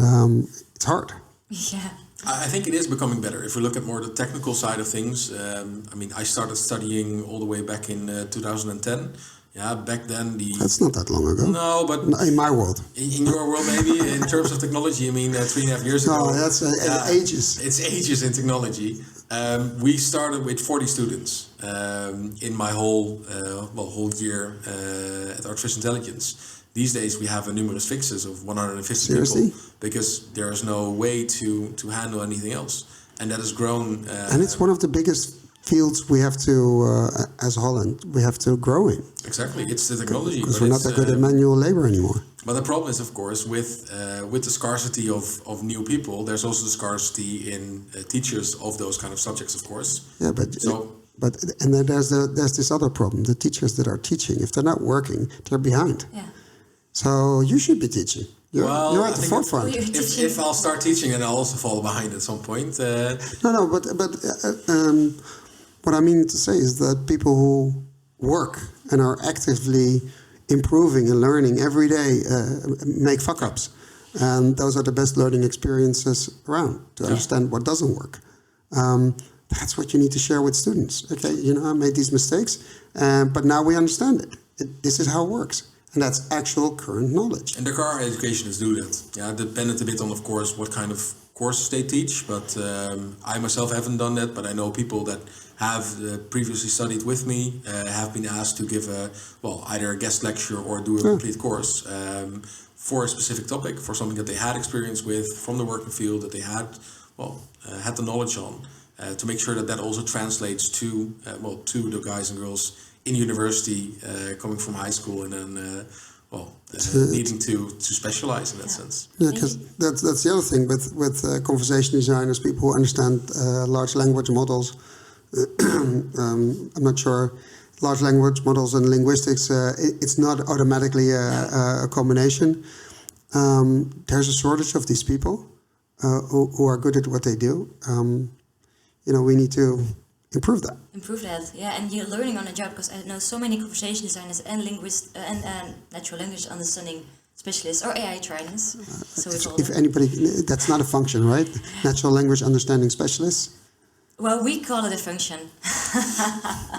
it's hard. Yeah. I think it is becoming better. If we look at more the technical side of things, I started studying all the way back in 2010. Yeah, back then That's not that long ago. No, but in my world. In your world, maybe in terms of technology, 3.5 years ago. No, that's ages. It's ages in technology. We started with 40 students in my whole year at Artificial Intelligence. These days we have a numerous fixes of 150 Seriously? people because there is no way to handle anything else, and that has grown. And it's one of the biggest fields we have to, as Holland, we have to grow in. Exactly, it's the technology. Because but we're not that good at manual labor anymore. But the problem is, of course, with the scarcity of new people, there's also the scarcity in teachers of those kind of subjects, of course. Yeah, but and then there's this other problem. The teachers that are teaching, if they're not working, they're behind. Yeah. So you should be teaching. You're I at the think forefront. If I'll start teaching, then I'll also fall behind at some point. No, but what I mean to say is that people who work and are actively improving and learning every day make fuck-ups. And those are the best learning experiences around, to understand what doesn't work. That's what you need to share with students. Okay, I made these mistakes, but now we understand it. This is how it works. And that's actual current knowledge. And the car educationists do that. Yeah, dependent a bit on, of course, what kind of courses they teach. But I myself haven't done that. But I know people that have previously studied with me have been asked to give either a guest lecture or do a complete course for a specific topic, for something that they had experience with from the working field, that they had had the knowledge on, to make sure that also translates to the guys and girls in university, coming from high school, and then needing to specialize in that sense. Yeah, because that's the other thing with conversation designers, people who understand large language models. I'm not sure. Large language models and linguistics, it's not automatically a combination. There's a shortage of these people who are good at what they do. We need to improve that. Yeah, and you're learning on the job, because I know so many conversation designers and linguists and natural language understanding specialists or AI trainers. If anybody, that's not a function, right? Natural language understanding specialists. Well, we call it a function.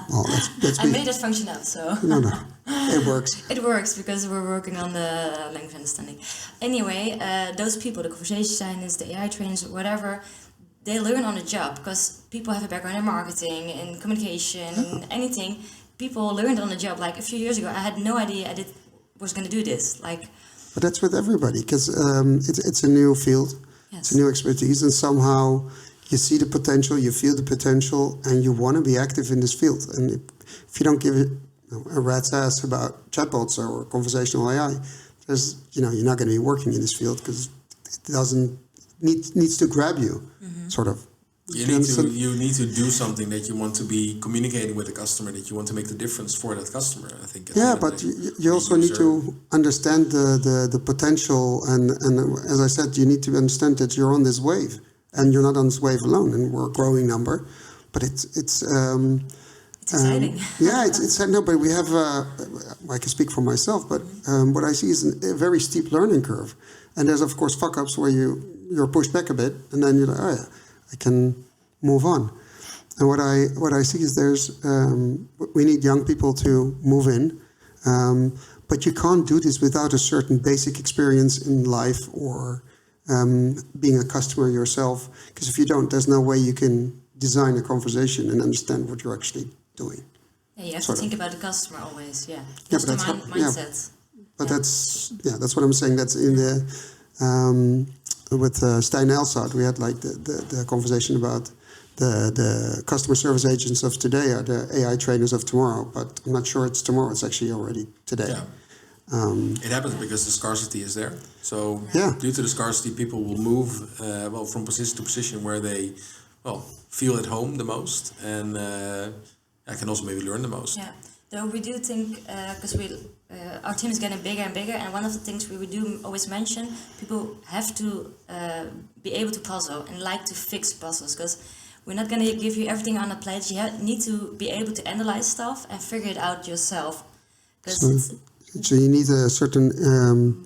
Well, that's I made that function up, so. No, it works. It works because we're working on the language understanding. Anyway, those people, the conversation designers, the AI trainers, whatever, they learn on the job, because people have a background in marketing and communication and anything. People learned on the job. Like a few years ago, I had no idea I was going to do this. But that's with everybody, because it's a new field, it's a new expertise, and somehow you see the potential, you feel the potential, and you want to be active in this field. And if you don't give it a rat's ass about chatbots or conversational AI, you're not going to be working in this field, because it doesn't needs to grab you, sort of. You need to do something that you want to be communicating with the customer, that you want to make the difference for that customer, I think. Yeah, but you also need to understand the potential, and as I said, you need to understand that you're on this wave, and you're not on this wave alone, and we're a growing number, but it's exciting. It's no, but we have, I can speak for myself, but what I see is a very steep learning curve, and there's of course fuck-ups where you're pushed back a bit, and then you're like, oh yeah, I can move on. And what I see is we need young people to move in, but you can't do this without a certain basic experience in life or being a customer yourself. Because if you don't, there's no way you can design a conversation and understand what you're actually doing. Yeah, you have to think about the customer always. Yeah, that's the mindset. But that's what I'm saying. That's in the with Stijn Elshout, we had the conversation about the customer service agents of today are the AI trainers of tomorrow. But I'm not sure it's tomorrow. It's actually already today. Yeah. It happens because the scarcity is there. So due to the scarcity, people will move from position to position where they feel at home the most, and I can also maybe learn the most. Yeah. Though we do think, because our team is getting bigger and bigger, and one of the things we do always mention, people have to be able to puzzle and like to fix puzzles, because we're not going to give you everything on a plate. You need to be able to analyze stuff and figure it out yourself. So you need a certain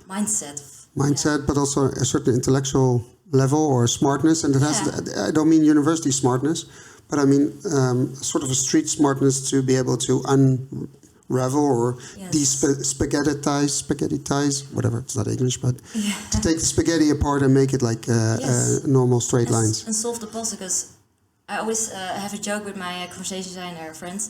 mindset, but also a certain intellectual level or smartness, and I don't mean university smartness, but I mean sort of a street smartness to be able to unravel or spaghetti-tize, whatever, it's not English, but to take the spaghetti apart and make it like normal straight lines. And solve the puzzle, because I always have a joke with my conversation designer friends.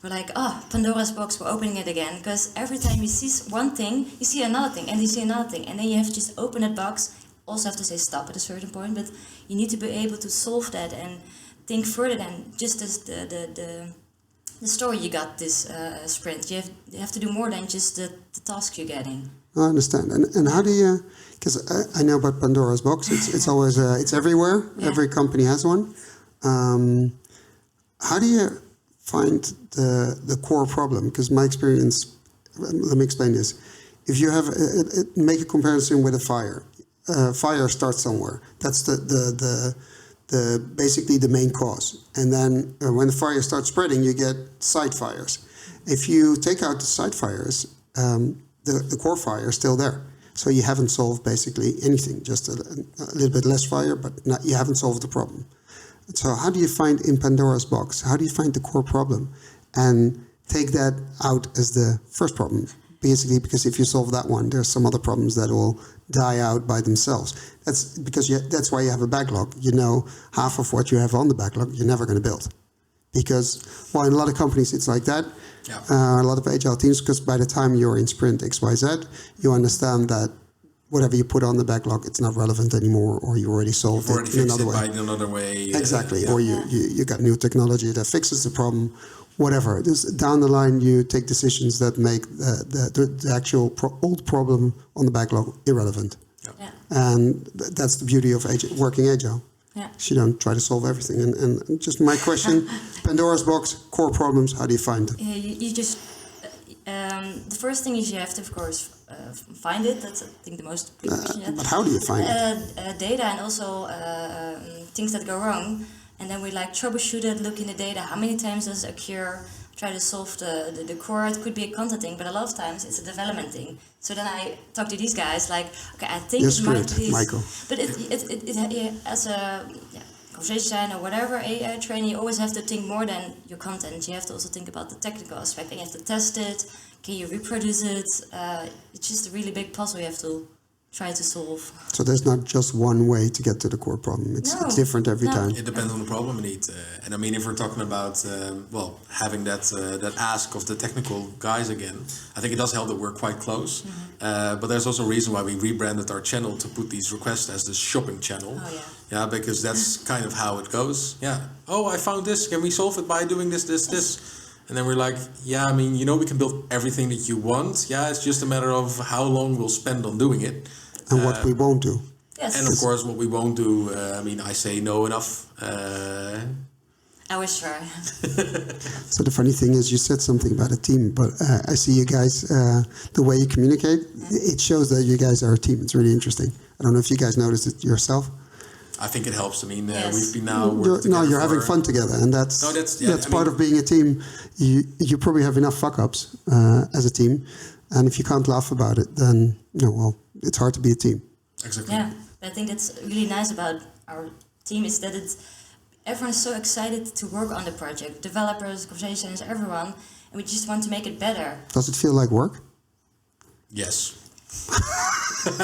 We're like, oh, Pandora's box, we're opening it again. Because every time you see one thing, you see another thing, and you see another thing. And then you have to just open that box. Also have to say stop at a certain point, but you need to be able to solve that and think further than just as the story you got this sprint. You have to do more than just the task you're getting. I understand. And how do you? Because I know about Pandora's box. It's always it's everywhere. Yeah. Every company has one. How do you find the core problem? Because my experience, let me explain this. If you have make a comparison with a fire. Fire starts somewhere. That's the basically the main cause. And then when the fire starts spreading, you get side fires. If you take out the side fires, the core fire is still there. So you haven't solved basically anything. Just a little bit less fire, but you haven't solved the problem. So how do you find in Pandora's box? How do you find the core problem and take that out as the first problem? Basically, because if you solve that one, there's some other problems that will die out by themselves. That's because that's why you have a backlog. You know, half of what you have on the backlog, you're never going to build. Because, well, in a lot of companies, it's like that. Yeah. A lot of agile teams, because by the time you're in sprint XYZ, you understand that whatever you put on the backlog, it's not relevant anymore, or you already solved it in another way. By another way. Exactly. Or you got new technology that fixes the problem. Whatever. Just down the line, you take decisions that make the actual old problem on the backlog irrelevant. Yeah. And that's the beauty of working agile. Yeah. So you don't try to solve everything. And just my question, Pandora's box, core problems, how do you find them? Yeah, you just, the first thing is you have to, of course, find it. That's, I think, the most question. But how do you find it? Data and also things that go wrong. And then we troubleshoot it, look in the data, how many times does it occur, try to solve the core. It could be a content thing, but a lot of times it's a development thing. So then I talk to these guys okay, I think it might be this. Maikel. But it as a conversation designer or whatever, AI trainer, you always have to think more than your content. You have to also think about the technical aspect, and you have to test it. Can you reproduce it? It's just a really big puzzle you have to try to solve. So there's not just one way to get to the core problem. It's different every time. It depends on the problem indeed. And I mean, if we're talking about having that ask of the technical guys again, I think it does help that we're quite close. Mm-hmm. But there's also a reason why we rebranded our channel to put these requests as the shopping channel. Oh, yeah. Yeah, because that's kind of how it goes. Yeah. Oh, I found this. Can we solve it by doing this? And then we're like, yeah, I mean, we can build everything that you want. Yeah, it's just a matter of how long we'll spend on doing it. And what we won't do. Yes. And of course, what we won't do, I say no enough. I was sure. So the funny thing is, you said something about a team, but I see you guys, the way you communicate, it shows that you guys are a team. It's really interesting. I don't know if you guys noticed it yourself. I think it helps. I mean, yes. We've been now working together. No, you're having fun together, and that's part of being a team. You probably have enough fuck-ups as a team, and if you can't laugh about it, then it's hard to be a team. Exactly. Yeah, I think that's really nice about our team is that everyone is so excited to work on the project. Developers, conversations, everyone, and we just want to make it better. Does it feel like work? Yes. At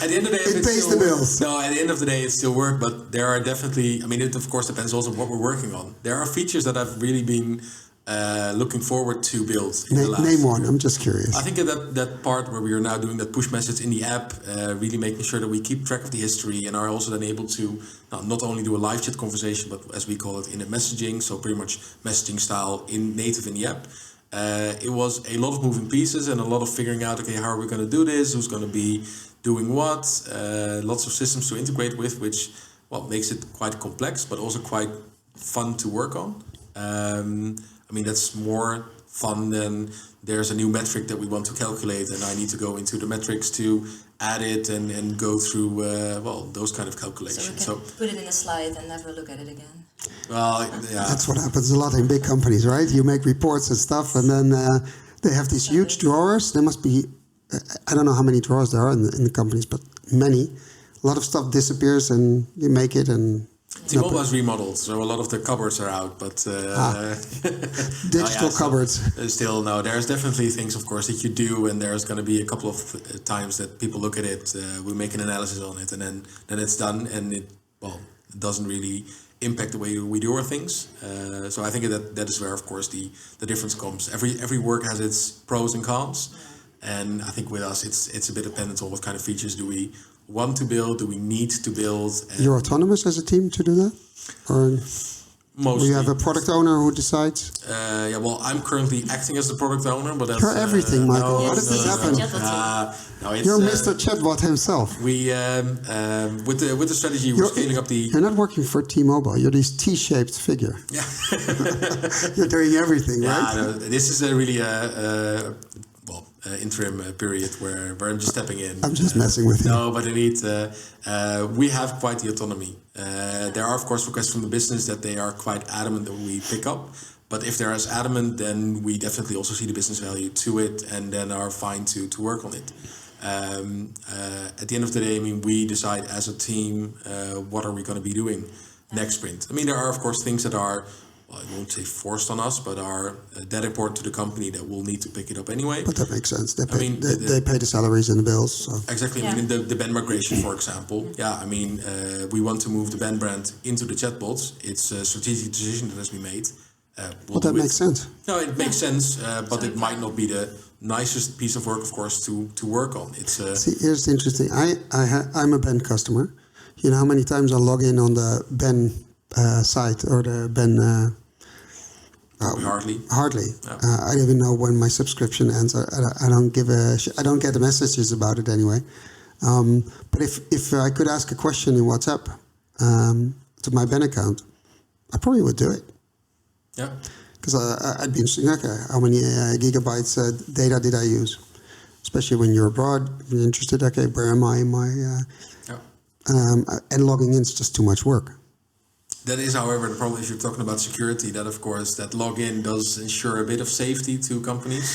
the end of the day, it pays the bills. No, at the end of the day, it's still work. But there are definitely. I mean, it of course depends also on what we're working on. There are features that I've really been looking forward to build. Name one. I'm just curious. I think that part where we are now doing that push message in the app, really making sure that we keep track of the history and are also then able to not only do a live chat conversation, but as we call it in a messaging, so pretty much messaging style native in the app. It was a lot of moving pieces and a lot of figuring out, okay, how are we going to do this? Who's going to be doing what? Lots of systems to integrate with, which makes it quite complex, but also quite fun to work on. I mean, that's more fun than there's a new metric that we want to calculate and I need to go into the metrics to add it and go through, those kind of calculations. So we can put it in a slide and never look at it again. Well, yeah. That's what happens a lot in big companies, right? You make reports and stuff, and then they have these huge drawers. There must be, I don't know how many drawers there are in the companies, but many. A lot of stuff disappears, and you make it, and T-Mobile has remodeled, so a lot of the cupboards are out, but digital cupboards. Still, no. There's definitely things, of course, that you do, and there's going to be a couple of times that people look at it. We make an analysis on it, and then it's done, and doesn't really impact the way we do our things. So I think that is where, of course, the difference comes. Every work has its pros and cons, and I think with us, it's a bit dependent on what kind of features do we want to build, do we need to build. And You're autonomous as a team to do that, or mostly, we have a product owner who decides? yeah, well, I'm currently acting as the product owner, but that's... You're everything, Maikel. How Yes. did this happen? No, it's, You're Mr. Chatbot himself. We with the strategy we're scaling up the... You're not working for T-Mobile. You're this T-shaped figure. Yeah. You're doing everything, Yeah, right? no, this is a really interim period where I'm just stepping in. I'm just messing with you. No, but indeed, we have quite the autonomy. There are, of course, requests from the business that they are quite adamant that we pick up. But if they're as adamant, then we definitely also see the business value to it and then are fine to work on it. At the end of the day, I mean, we decide as a team what are we going to be doing next sprint. I mean, there are, of course, things that are, well, I won't say forced on us, but are that important to the company that we'll need to pick it up anyway. But that makes sense. They pay, I mean, they pay the salaries and the bills. So. Exactly. Yeah. I mean, the Ben migration, for example. Yeah, I mean, we want to move the Ben brand into the chatbots. It's a strategic decision that has been made. Well, that makes sense. No, it makes sense, but it might not be the nicest piece of work, of course, to work on. It's See, here's the interesting. I'm a Ben customer. You know how many times I log in on the Ben site or the Ben... hardly. Hardly. Yeah. I don't even know when my subscription ends. I don't give a I don't get the messages about it anyway. But if I could ask a question in WhatsApp to my Ben account, I probably would do it. Yeah. Because I'd be interested. Okay, how many gigabytes data did I use? Especially when you're abroad, you're interested. Okay, where am I in my? And logging in is just too much work. That is, however, the problem if you're talking about security. That, of course, that login does ensure a bit of safety to companies.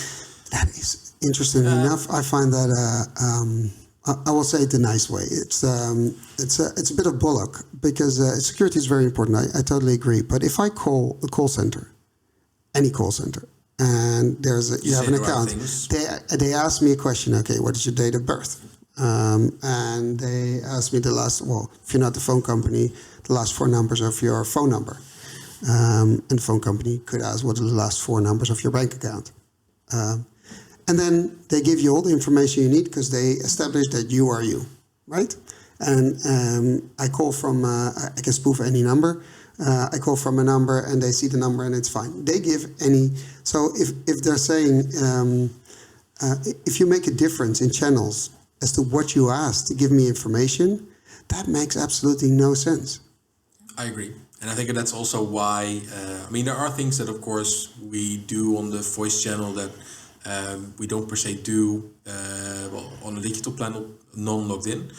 That is interesting enough. I find that I will say it the nice way. It's a bit of bullock because security is very important. I totally agree. But if I call a call center, any call center, and you have an account, they ask me a question. Okay, what is your date of birth? And they ask me if you're not the phone company, the last 4 numbers of your phone number. And the phone company could ask what are the last 4 numbers of your bank account. And then they give you all the information you need because they establish that you are you, right? And I call from, I can spoof any number. I call from a number and they see the number and it's fine. They give any, so if they're saying, if you make a difference in channels as to what you asked to give me information, that makes absolutely no sense. I agree. And I think that's also why, I mean, there are things that, of course, we do on the voice channel that we don't per se do on a digital panel, non-logged in.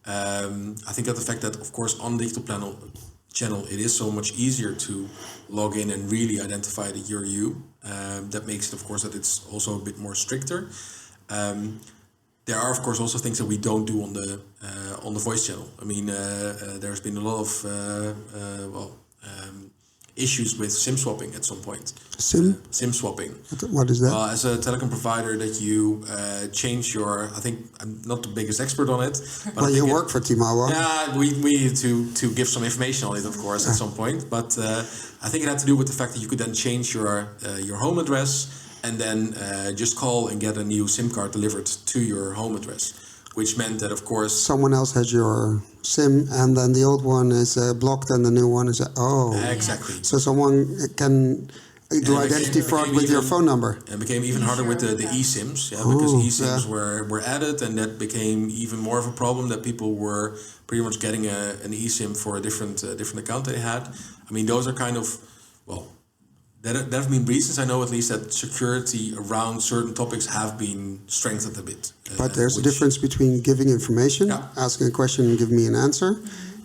I think that the fact that, of course, on the digital channel, it is so much easier to log in and really identify that you're you. That makes it, of course, that it's also a bit more stricter. There are, of course, also things that we don't do on the voice channel. I mean, there's been a lot of issues with SIM swapping at some point. SIM swapping. What is that? As a telecom provider, that you change your. I think I'm not the biggest expert on it. But well, you work for T-Mobile. Yeah, we need to give some information on it, of course, at some point. But I think it had to do with the fact that you could then change your home address. And then just call and get a new SIM card delivered to your home address, which meant that, of course, someone else has your SIM, and then the old one is blocked, and the new one is exactly. So someone can do identity fraud with your phone number. It became even harder with the eSIMs, because eSIMs were added, and that became even more of a problem that people were pretty much getting an eSIM for a different account they had. I mean, those are kind of there have been reasons, I know at least, that security around certain topics have been strengthened a bit. But there's a difference between giving information, asking a question and give me an answer,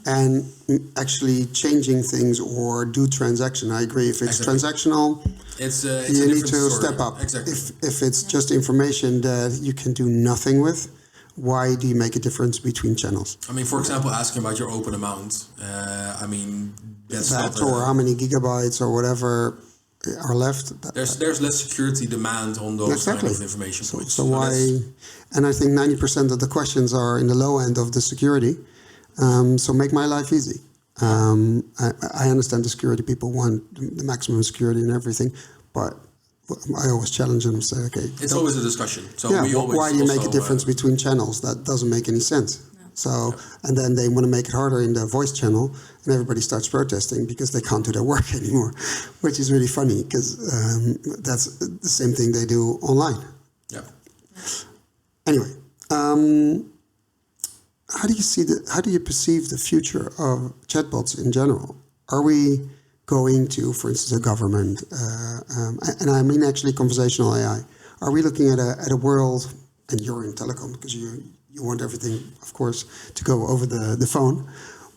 and actually changing things or do transaction. I agree. If it's transactional, it's you need to step up. Exactly. If it's just information that you can do nothing with, why do you make a difference between channels? I mean, for example, asking about your open amount. I mean, that's that or how many gigabytes or whatever are left. There's less security demand on those kind of information points. So why? And I think 90% of the questions are in the low end of the security. So make my life easy. I understand the security people want the maximum security and everything, but I always challenge them and say, okay. It's always a discussion. So yeah, we always why do you make a also, difference between channels? That doesn't make any sense. So, and then they want to make it harder in the voice channel, and everybody starts protesting because they can't do their work anymore, which is really funny because that's the same thing they do online. Yeah. Anyway, how do you perceive the future of chatbots in general? Are we going to, for instance, a government, and I mean actually conversational AI? Are we looking at a world, and you're in telecom because you want everything, of course, to go over the phone,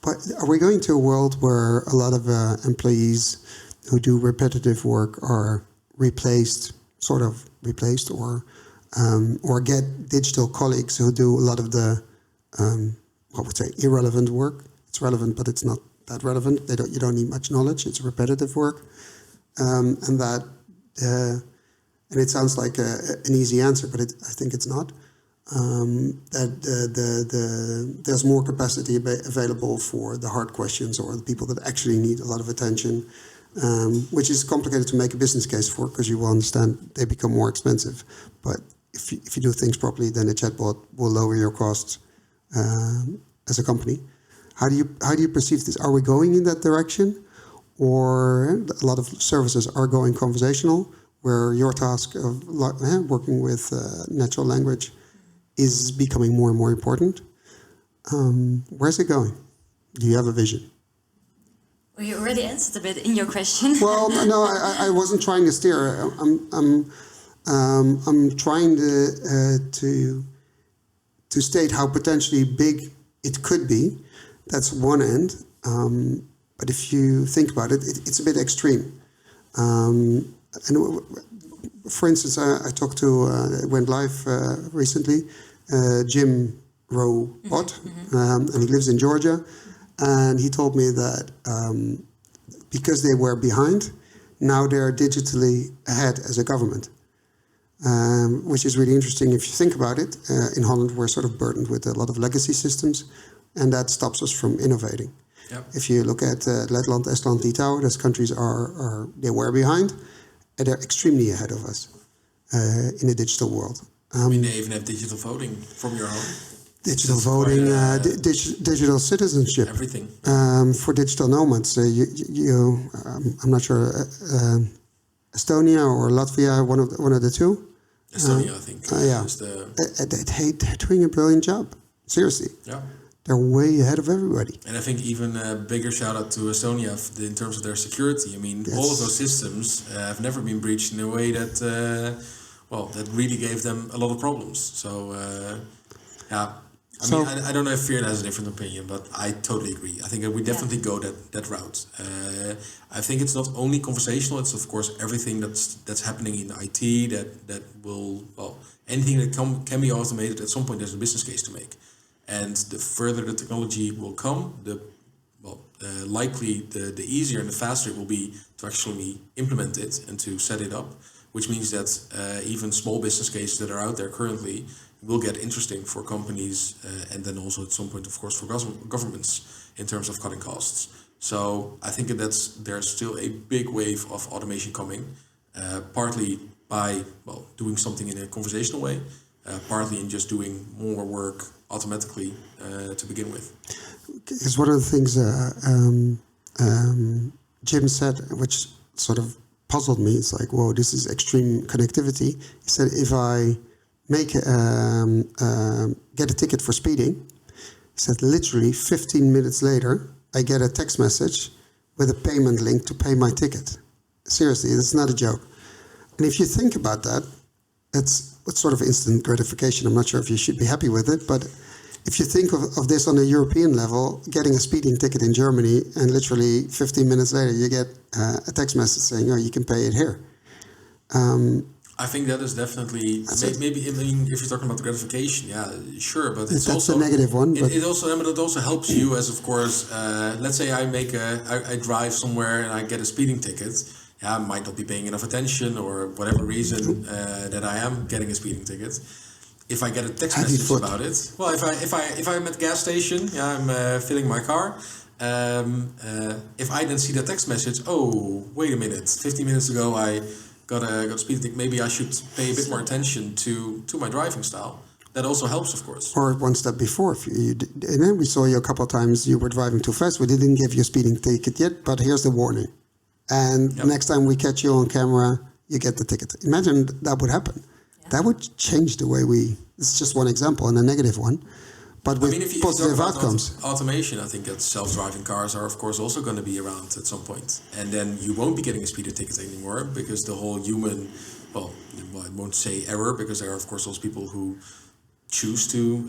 but are we going to a world where a lot of employees who do repetitive work are replaced, or get digital colleagues who do a lot of the irrelevant work? It's relevant, but it's not that relevant. You don't need much knowledge. It's repetitive work, and it sounds like an easy answer, but I think it's not. There's more capacity available for the hard questions or the people that actually need a lot of attention, which is complicated to make a business case for because you will understand they become more expensive. But if you do things properly, then a chatbot will lower your costs as a company. How do you perceive this? Are we going in that direction, or a lot of services are going conversational, where your task of working with natural language is becoming more and more important? Where's it going? Do you have a vision? Well, you already answered a bit in your question. Well, no, I wasn't trying to steer. I'm trying to state how potentially big it could be. That's one end. But if you think about it, it's a bit extreme. And for instance, I talked to, it went live recently, Jim Robot, and he lives in Georgia. And he told me that because they were behind, now they're digitally ahead as a government, which is really interesting if you think about it. In Holland, we're sort of burdened with a lot of legacy systems, and that stops us from innovating. Yep. If you look at Letland, Estland, Litouwen, those countries they were behind, and they're extremely ahead of us in the digital world. I mean, they even have digital voting from your home. Digital voting, digital citizenship. Everything. For digital nomads, I'm not sure, Estonia or Latvia, one of the two. Estonia, I think. Yeah. They're doing a brilliant job. Seriously. Yeah. They're way ahead of everybody. And I think even a bigger shout out to Estonia in terms of their security. I mean, yes. All of those systems have never been breached in a way that, that really gave them a lot of problems. So, yeah. I mean, I don't know if Veerle has a different opinion, but I totally agree. I think we definitely go that route. I think it's not only conversational; it's of course everything that's happening in IT that will anything that can be automated. At some point, there's a business case to make, and the further the technology will come, likely the easier and the faster it will be to actually implement it and to set it up. Which means that even small business cases that are out there currently will get interesting for companies and then also at some point, of course, for governments in terms of cutting costs. So I think there's still a big wave of automation coming, partly by doing something in a conversational way, partly in just doing more work automatically to begin with. Because one of the things Jim said, which sort of puzzled me, it's like, whoa, this is extreme connectivity. He said, if I get a ticket for speeding, he said literally 15 minutes later, I get a text message with a payment link to pay my ticket. Seriously, it's not a joke. And if you think about that, it's sort of instant gratification. I'm not sure if you should be happy with it, but if you think of this on a European level, getting a speeding ticket in Germany and literally 15 minutes later you get a text message saying, oh, you can pay it here. I think that is definitely maybe. I mean, if you're talking about gratification, yeah, sure, but it's that's also a negative one. But it also helps you as, of course. Let's say I drive somewhere and I get a speeding ticket. Yeah, I might not be paying enough attention or whatever reason that I am getting a speeding ticket. If I get a text message about it, well, if I'm at a gas station, yeah, I'm filling my car. If I then see that text message, oh, wait a minute, 15 minutes ago I got a speed ticket, maybe I should pay a bit more attention to my driving style. That also helps, of course. Or one step before, if and then we saw you a couple of times, you were driving too fast. We didn't give you a speeding ticket yet, but here's the warning. And next time we catch you on camera, you get the ticket. Imagine that would happen. Yeah. That would change the way it's just one example and a negative one, but with positive outcomes. Automation, I think that self-driving cars are, of course, also going to be around at some point. And then you won't be getting a speeding ticket anymore because the whole human, well, I won't say error, because there are, of course, those people who choose to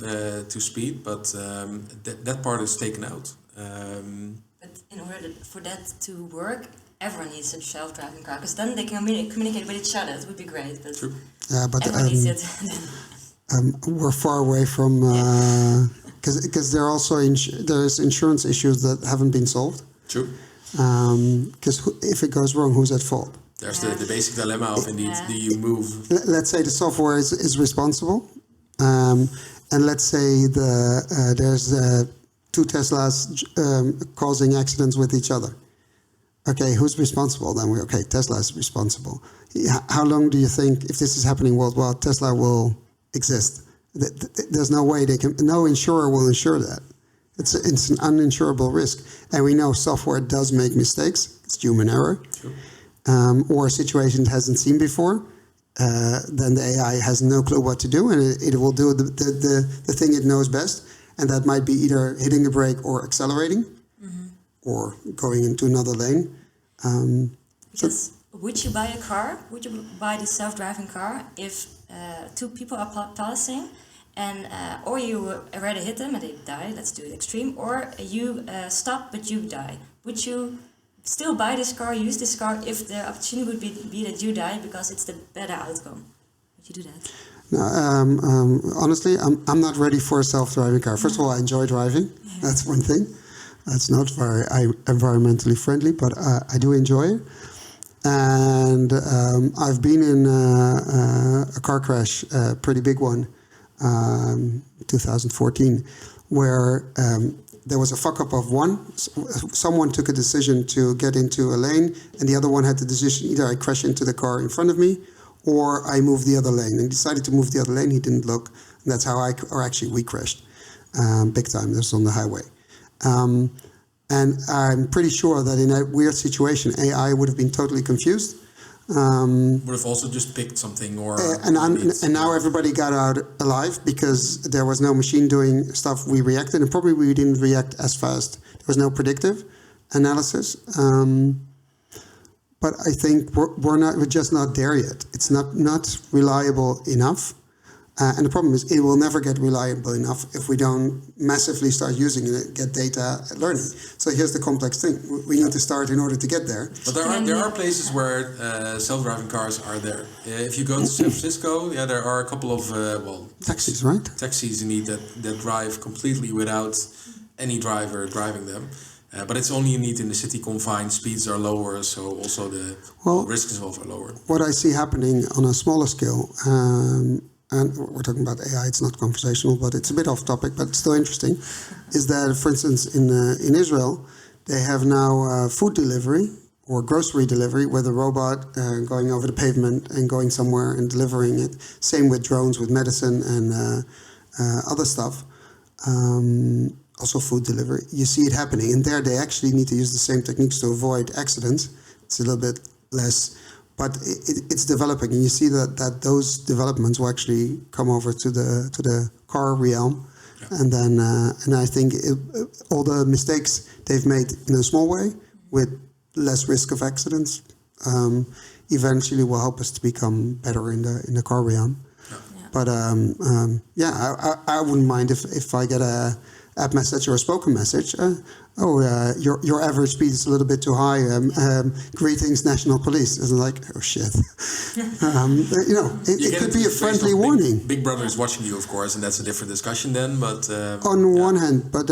speed, but that part is taken out. But in order for that to work, everyone needs a self-driving car, because then they can communicate with each other. It would be great, but true. But everyone needs it. We're far away from because there are also there's insurance issues that haven't been solved. True. Because if it goes wrong, who's at fault? There's the basic dilemma of indeed, do you move? Let's say the software is responsible. And let's say there's two Teslas causing accidents with each other. Okay, who's responsible then? Tesla is responsible. How long do you think, if this is happening worldwide, Tesla will exist? There's no way no insurer will insure that. It's an uninsurable risk. And we know software does make mistakes. It's human error. Sure. Or a situation it hasn't seen before. Then the AI has no clue what to do, and it will do the thing it knows best, and that might be either hitting the brake or accelerating, or going into another lane. Because would you buy a car? Would you buy the self-driving car if two people are passing, and or you already hit them and they die? Let's do it extreme. Or you stop but you die. Would you still buy this car, use this car, if the opportunity would be that you die because it's the better outcome? Would you do that? No, honestly, I'm not ready for a self-driving car. First of all, I enjoy driving. Yeah. That's one thing. It's not very environmentally friendly, but I do enjoy it. And I've been in a car crash, a pretty big one, 2014, where there was a fuck-up of one. Someone took a decision to get into a lane, and the other one had the decision, either I crash into the car in front of me, or I move the other lane. And he decided to move the other lane. He didn't look. And that's how we crashed. Big time. This was on the highway. And I'm pretty sure that in that weird situation, AI would have been totally confused. Would have also just picked something, or and now everybody got out alive because there was no machine doing stuff. We reacted, and probably we didn't react as fast. There was no predictive analysis. But I think we're just not there yet. It's not reliable enough. And the problem is it will never get reliable enough if we don't massively start using it, get data learning. So here's the complex thing. We need to start in order to get there. But there are places where self-driving cars are there. If you go to San Francisco, there are a couple of taxis, right? Taxis indeed that drive completely without any driver driving them. But it's only indeed in the city confined, speeds are lower, so also the risks involved are lower. What I see happening on a smaller scale, and we're talking about AI, it's not conversational, but it's a bit off topic, but it's still interesting, is that, for instance, in Israel, they have now food delivery or grocery delivery with a robot going over the pavement and going somewhere and delivering it. Same with drones, with medicine and other stuff. Also food delivery. You see it happening. And there they actually need to use the same techniques to avoid accidents. It's a little bit less... But it's developing, and you see that those developments will actually come over to the car realm, and then and I think all the mistakes they've made in a small way with less risk of accidents eventually will help us to become better in the car realm. Yeah. But I wouldn't mind if I get a app message or a spoken message. Your average speed is a little bit too high. Greetings, National Police. It's like, oh shit. It could be a friendly warning. Big Brother is watching you, of course, and that's a different discussion then. But on one hand, but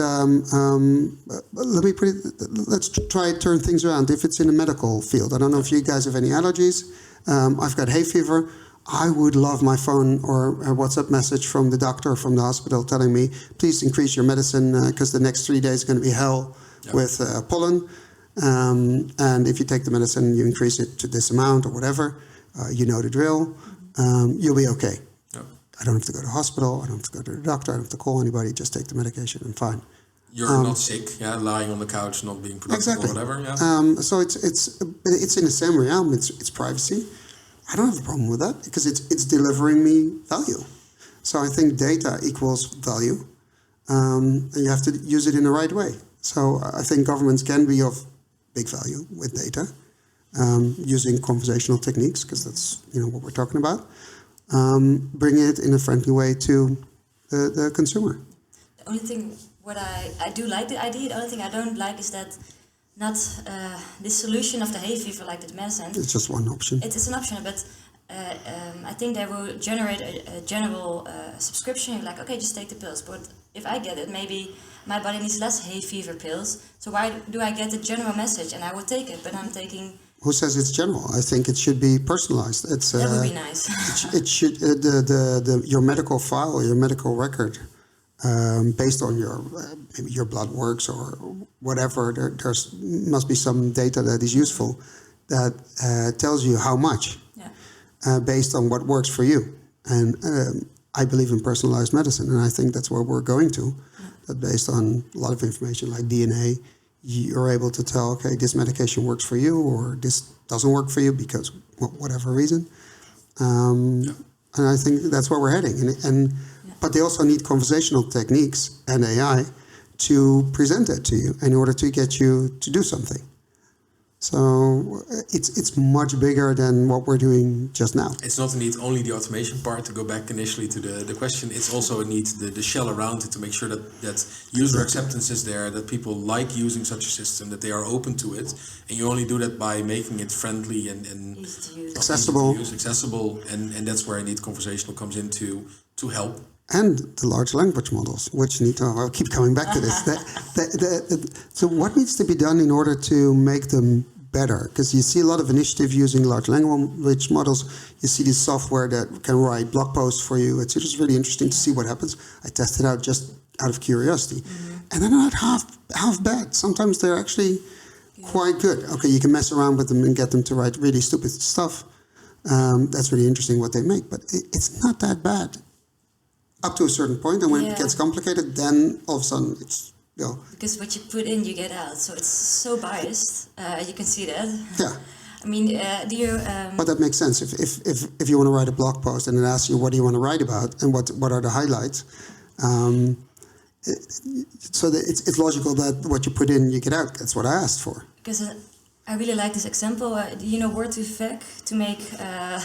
let's try to turn things around. If it's in the medical field, I don't know if you guys have any allergies. I've got hay fever. I would love my phone or a WhatsApp message from the doctor or from the hospital telling me, please increase your medicine because the next 3 days is going to be hell with pollen. And if you take the medicine, you increase it to this amount or whatever, you know the drill, you'll be okay. Yeah. I don't have to go to the hospital, I don't have to go to the doctor, I don't have to call anybody, just take the medication and fine. You're not sick, lying on the couch, not being productive Exactly. or whatever. Yeah. So it's in the same realm, it's privacy. I don't have a problem with that because it's delivering me value. So I think data equals value, and you have to use it in the right way. So I think governments can be of big value with data, using conversational techniques, because that's what we're talking about. Bring it in a friendly way to the consumer. The only thing what I do like the idea. The only thing I don't like is that not this solution of the hay fever like the medicine. It's just one option. It's an option, but I think they will generate a general subscription. Like, okay, just take the pills. But if I get it, maybe my body needs less hay fever pills. So why do I get the general message? And I will take it, but I'm taking. Who says it's general? I think it should be personalized. It's that would be nice. it should your medical file, your medical record, based on your maybe your blood works or whatever. There's must be some data that is useful that tells you how much, based on what works for you. And I believe in personalized medicine, and I think that's where we're going to. That based on a lot of information like DNA, you're able to tell, okay, this medication works for you, or this doesn't work for you because whatever reason. And I think that's where we're heading. But they also need conversational techniques and AI to present it to you in order to get you to do something. So it's much bigger than what we're doing just now. It's not a need only the automation part, to go back initially to the question. It's also a need the shell around it to make sure that user acceptance is there, that people like using such a system, that they are open to it. And you only do that by making it friendly and accessible. Accessible, and that's where indeed conversational comes in to help. And the large language models, which need to, I'll keep coming back to this. So what needs to be done in order to make them better? Because you see a lot of initiative using large language models. You see this software that can write blog posts for you. It's just really interesting to see what happens. I tested out just out of curiosity. And they're not half bad. Sometimes they're actually quite good. Okay, you can mess around with them and get them to write really stupid stuff. That's really interesting what they make, but it's not that bad. Up to a certain point, and when it gets complicated, then all of a sudden it's because what you put in, you get out. So it's so biased. You can see that. Yeah. I mean, do you? But that makes sense. If you want to write a blog post and it asks you what do you want to write about and what are the highlights, so that it's logical that what you put in, you get out. That's what I asked for. Because I really like this example. Do you know Word2Vec to make? I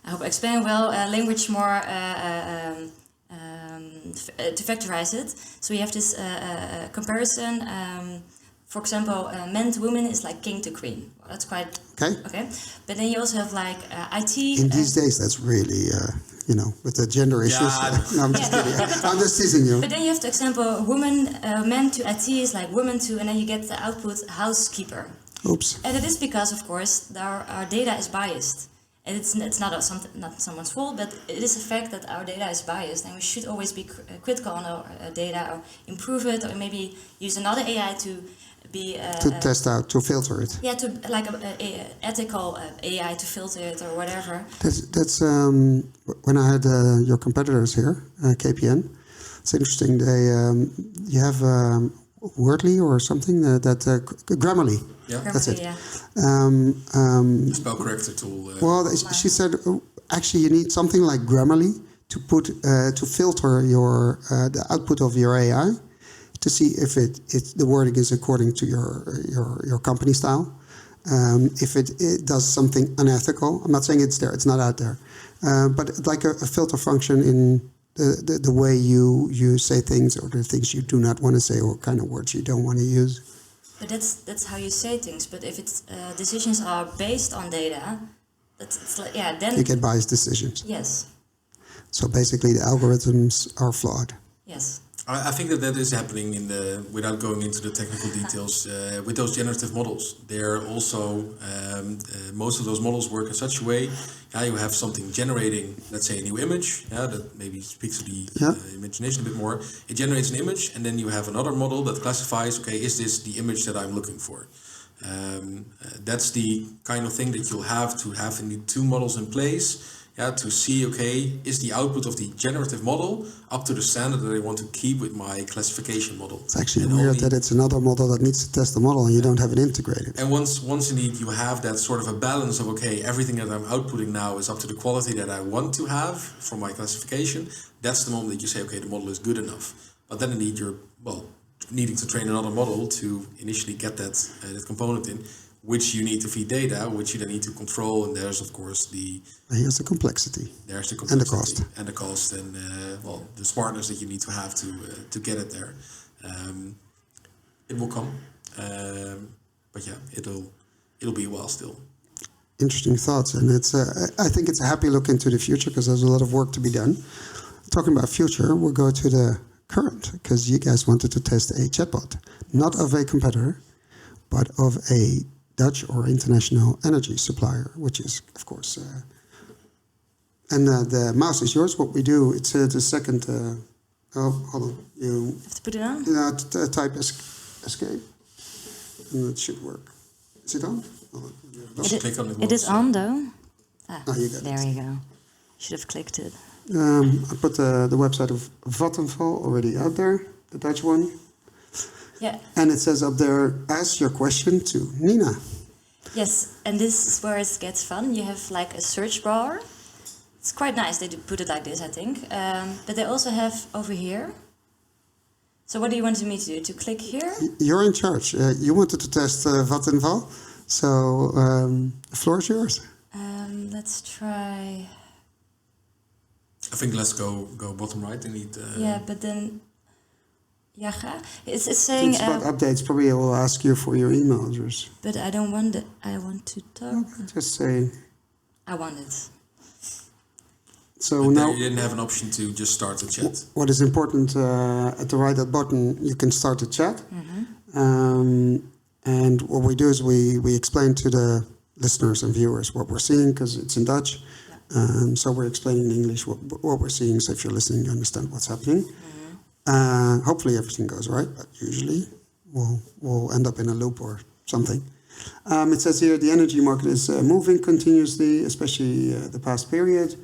hope I explain well. Language more. To factorize it, so you have this comparison. For example, men to women is like king to queen. Well, that's quite okay. But then you also have like IT. In these days, that's really with the gender issues. No, I'm just kidding. I'm just teasing you. But then you have the example: men to IT is like women to, and then you get the output housekeeper. Oops. And it is because, of course, our data is biased. And it's not someone's fault, but it is a fact that our data is biased, and we should always be critical on our data, or improve it, or maybe use another AI to be to test out, to filter it. Yeah, to like a ethical AI to filter it or whatever. That's when I had your competitors here, KPN. It's interesting. They you have Wordly or something Grammarly. Yeah, that's it. Yeah. Spell corrector tool. Well, she said actually you need something like Grammarly to put to filter your the output of your AI to see if the wording is according to your company style. If it does something unethical, I'm not saying it's there. It's not out there, but like a filter function in the way you say things, or the things you do not want to say, or kind of words you don't want to use. But that's how you say things. But if it's decisions are based on data, then you get biased decisions. Yes. So basically, the algorithms are flawed. Yes. I think that is happening without going into the technical details, with those generative models. They're also, most of those models work in such a way, you have something generating, let's say, a new image, that maybe speaks to the imagination a bit more. It generates an image, and then you have another model that classifies, okay, is this the image that I'm looking for? That's the kind of thing that you'll have to have in the two models in place, to see, okay, is the output of the generative model up to the standard that I want to keep with my classification model? It's actually weird that it's another model that needs to test the model and you don't have it integrated. And once indeed you have that sort of a balance of, okay, everything that I'm outputting now is up to the quality that I want to have from my classification, that's the moment that you say, okay, the model is good enough. But then indeed you're, needing to train another model to initially get that component in, which you need to feed data, which you then need to control, and there's of course here's the complexity. There's the And complexity the cost. and the smartness that you need to have to get it there. It will come, but yeah, it'll be a while still. Interesting thoughts, and it's I think it's a happy look into the future because there's a lot of work to be done. Talking about future, we'll go to the current because you guys wanted to test a chatbot, not of a competitor, but of a Dutch or international energy supplier, which is, of course, and the mouse is yours. What we do, it's the second. Hold on, you Have to put it on? type escape, and it should work. Is it on? Just click on it. It is on though. You got There you go. Should have clicked it. I put the website of Vattenfall already out there, the Dutch one. Yeah. And it says up there, ask your question to Nina. Yes, and this is where it gets fun. You have like a search bar. It's quite nice. They do put it like this, I think. But they also have over here. So what do you want me to do? To click here? You're in charge. You wanted to test Vattenfall, so the floor is yours. Let's try. I think let's go bottom right indeed. Yeah, but then. Jaga. It's saying. It's about updates. Probably it will ask you for your email address. But I don't want it. I want to talk. Just say. I want it. So but now you didn't have an option to just start the chat. What is important at the right that button, you can start the chat. Mm-hmm. And what we do is we explain to the listeners and viewers what we're seeing because it's in Dutch. Yeah. So we're explaining in English what we're seeing. So if you're listening, you understand what's happening. Hopefully everything goes right, but usually we'll end up in a loop or something. It says here the energy market is moving continuously, especially the past period.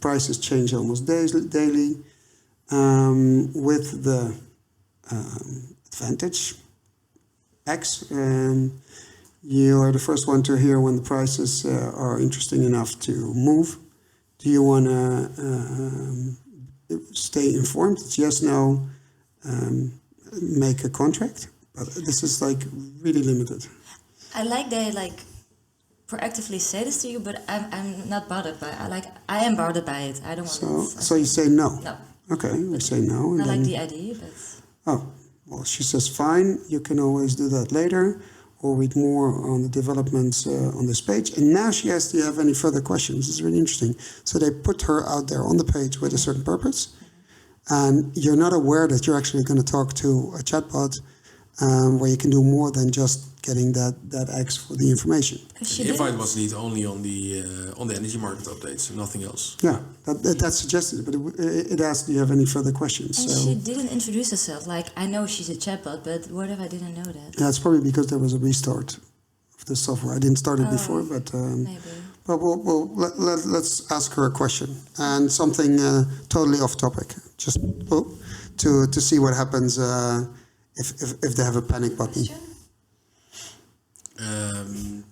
Prices change almost daily. With the Advantage X, you are the first one to hear when the prices are interesting enough to move. Do you want to stay informed? It's yes, no, make a contract. But this is like really limited. I like they proactively say this to you, but I'm not bothered by it. I am bothered by it. I don't want it. So you say no? No. Okay, we say no. I like the idea, but... Oh, well, she says fine, you can always do that later or read more on the developments on this page. And now she asks, do you have any further questions? It's really interesting. So they put her out there on the page with a certain purpose. And you're not aware that you're actually going to talk to a chatbot where you can do more than just getting that X for the information. The invite was indeed only on the energy market updates and nothing else. Yeah, that's suggested, but it asked, do you have any further questions? And so, she didn't introduce herself. I know she's a chatbot, but what if I didn't know that? Yeah, it's probably because there was a restart of the software. I didn't start it before, but maybe. But let's ask her a question and something totally off topic, just to see what happens if they have a panic button.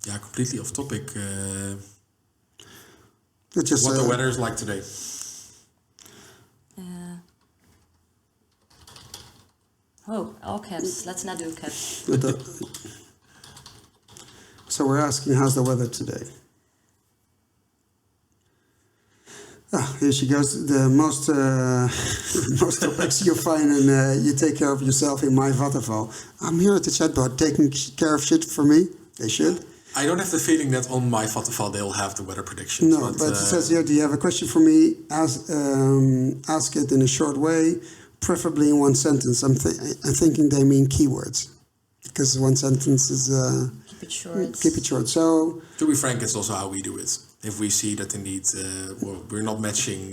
Yeah, completely off topic. Just, what the weather is like today. All caps. Let's not do caps. So we're asking, how's the weather today? Here she goes. The most most topics you find and you take care of yourself in my Vattenfall. I'm here at the chatbot taking care of shit for me. They should. I don't have the feeling that on my Vattenfall they'll have the weather predictions. No, but it says here, do you have a question for me? Ask it in a short way. preferably in one sentence. I'm thinking they mean keywords, because one sentence is Keep it short. keep it short. So To be frank, it's also how we do it. If we see that indeed we're not matching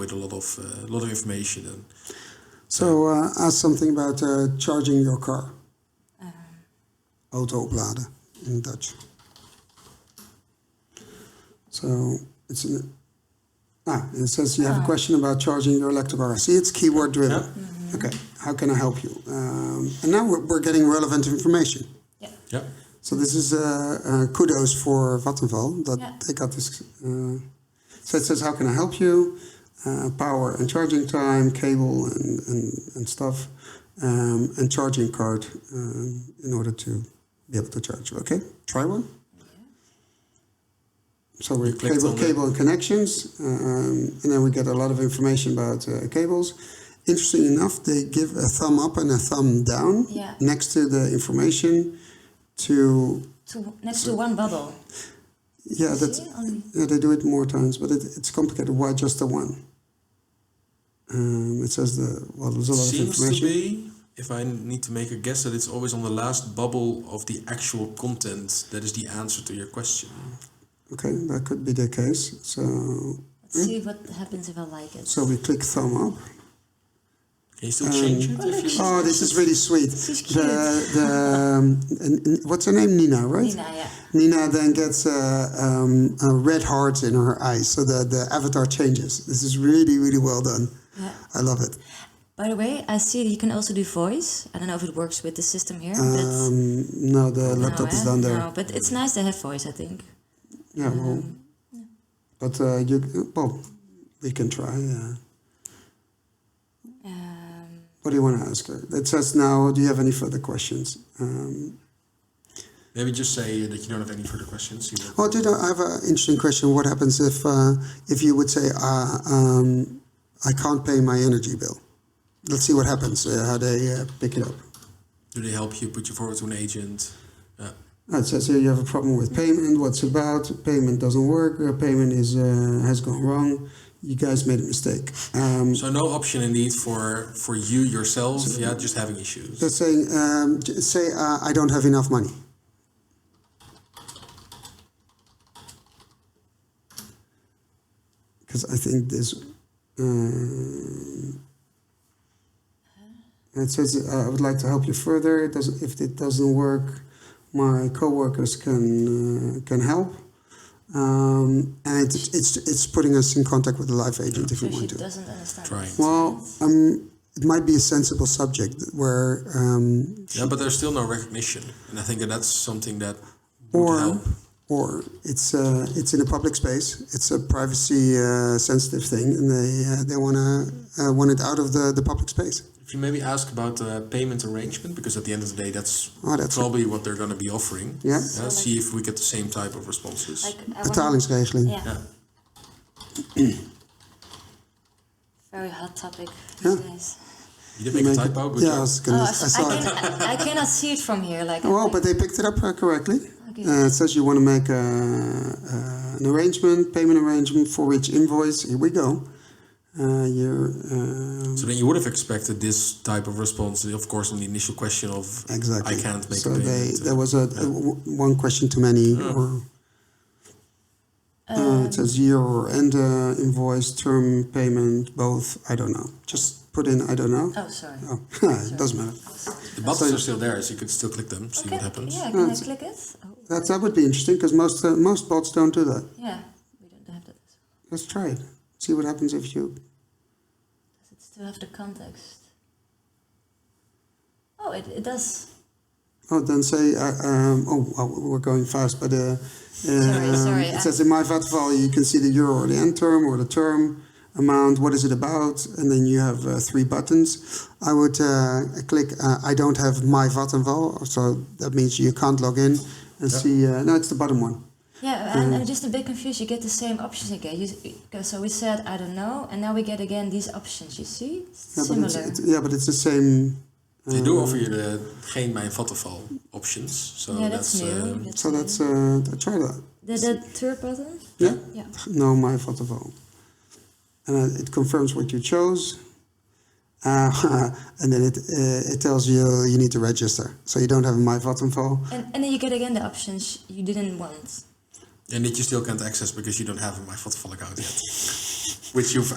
with a lot of information, then ask something about charging your car. Auto opladen in Dutch. So it's it says you have a question about charging your electric car. See, it's keyword driven. Yeah. Mm-hmm. Okay, how can I help you? And now we're getting relevant information. yeah. So this is kudos for Vattenfall that they got this. So it says, how can I help you? Power and charging time, cable and stuff, and charging card in order to be able to charge. Okay, try one. So we cable and connections, and then we get a lot of information about cables. Interesting enough, they give a thumb up and a thumb down next to the information next to one bubble. Yeah, they do it more times, but it's complicated. Why just the one? It says there's a lot of information. Seems to be, if I need to make a guess, that it's always on the last bubble of the actual content that is the answer to your question. Okay, that could be the case. So Let's see what happens if I like it. So we click thumb up. Can you still change it? Oh, this is really sweet. What's her name? Nina, right? Nina, yeah. Nina then gets a red heart in her eyes, so the avatar changes. This is really, really well done. Yeah. I love it. By the way, I see that you can also do voice. I don't know if it works with the system here. No, the laptop is down there. No, but it's nice to have voice, I think. Yeah, but we can try. What do you want to ask her? It says now, do you have any further questions? Maybe just say that you don't have any further questions. I have an interesting question. What happens if you would say, I can't pay my energy bill? Let's see what happens, how they pick it up. Do they help you, put you forward to an agent? It says here you have a problem with payment. What's it about? Payment doesn't work. Payment has gone wrong. You guys made a mistake. So no option indeed for you yourself. Just having issues. They're saying, say I don't have enough money. Because I think this. It says I would like to help you further. If it doesn't work, my coworkers can help. And it's putting us in contact with a live agent if you want to. She doesn't understand. Trying. Well, it might be a sensible subject where. But there's still no recognition, and I think that's something that would help. Or it's in a public space. It's a privacy sensitive thing, and they want it out of the public space. If you maybe ask about payment arrangement, because at the end of the day, that's probably what they're going to be offering. Yeah. See if we get the same type of responses. Betalingsregeling. Yeah. Very hot topic these days. You did make a typo. Good job. I saw it. I cannot see it from here. But they picked it up correctly. Okay. It says you want to make an arrangement, payment arrangement for each invoice. Here we go. So then you would have expected this type of response, of course, on the initial question of exactly. I can't make so a payment. There was one question too many. It says year or end invoice, term, payment, both. I don't know. Just put in I don't know. Oh, sorry. It doesn't matter. The buttons are still there, so you could still click them, see what happens. Yeah, can I click it? Oh. That would be interesting because most bots don't do that. Yeah, we don't have that. Let's try it. See what happens if you. Does it still have the context? Oh, it does. Oh, then say, we're going fast, but sorry. It says in my Vattenfall you can see the euro or the end term or the term amount, what is it about, and then you have 3 buttons. I would click I don't have my Vattenfall, so that means you can't log in and see, no, it's the bottom one. Yeah, and I'm just a bit confused. You get the same options again. So we said, I don't know, and now we get again these options, you see? Similar. But it's the same. They do offer you the geen mijn Vattenfall options. So yeah, that's new. Try that. The third button? Yeah? Yeah. No, my Vattenfall. And it confirms what you chose. and then it tells you you need to register. So you don't have a My Vattenfall. And then you get again the options you didn't want. And that you still can't access because you don't have a My Vattenfall account yet, which you've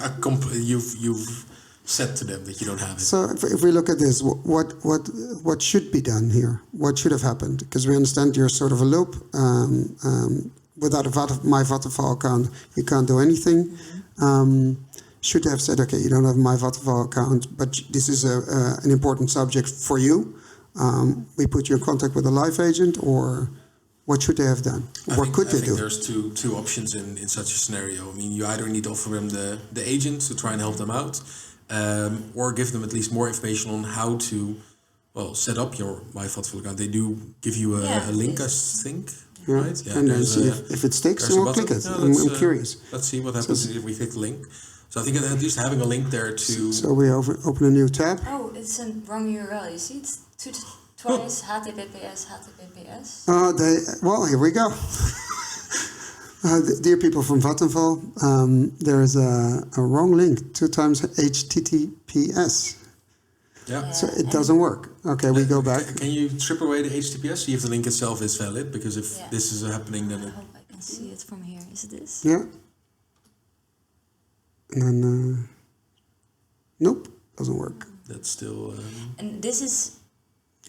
said to them that you don't have it. So if we look at this, what should be done here? What should have happened? Because we understand you're sort of a loop. Without a My Vattenfall account, you can't do anything. Should have said, okay, you don't have a My Vattenfall account, but this is an important subject for you. We put you in contact with a live agent, or what should they have done? What could they do? I think there's two options in such a scenario. I mean, you either need to offer them the agent to try and help them out, or give them at least more information on how to, set up your My Vattenfall account. They do give you a link, I think. Yeah. Right? Yeah, and then see if it sticks, then we'll click it. Yeah, I'm curious. Let's see what happens if we click the link. So I think at least having a link there to... So we open a new tab. Oh, it's a wrong URL. You see, it's twice HTTPS. Well, here we go. Dear people from Vattenfall, there is a wrong link, 2 times HTTPS. Yeah. So it doesn't work. Okay, we go back. Can you strip away the HTTPS, see if the link itself is valid? Because if this is happening, then I hope I can see it from here. Is it this? Yeah. And then, nope, doesn't work. That's still... And this is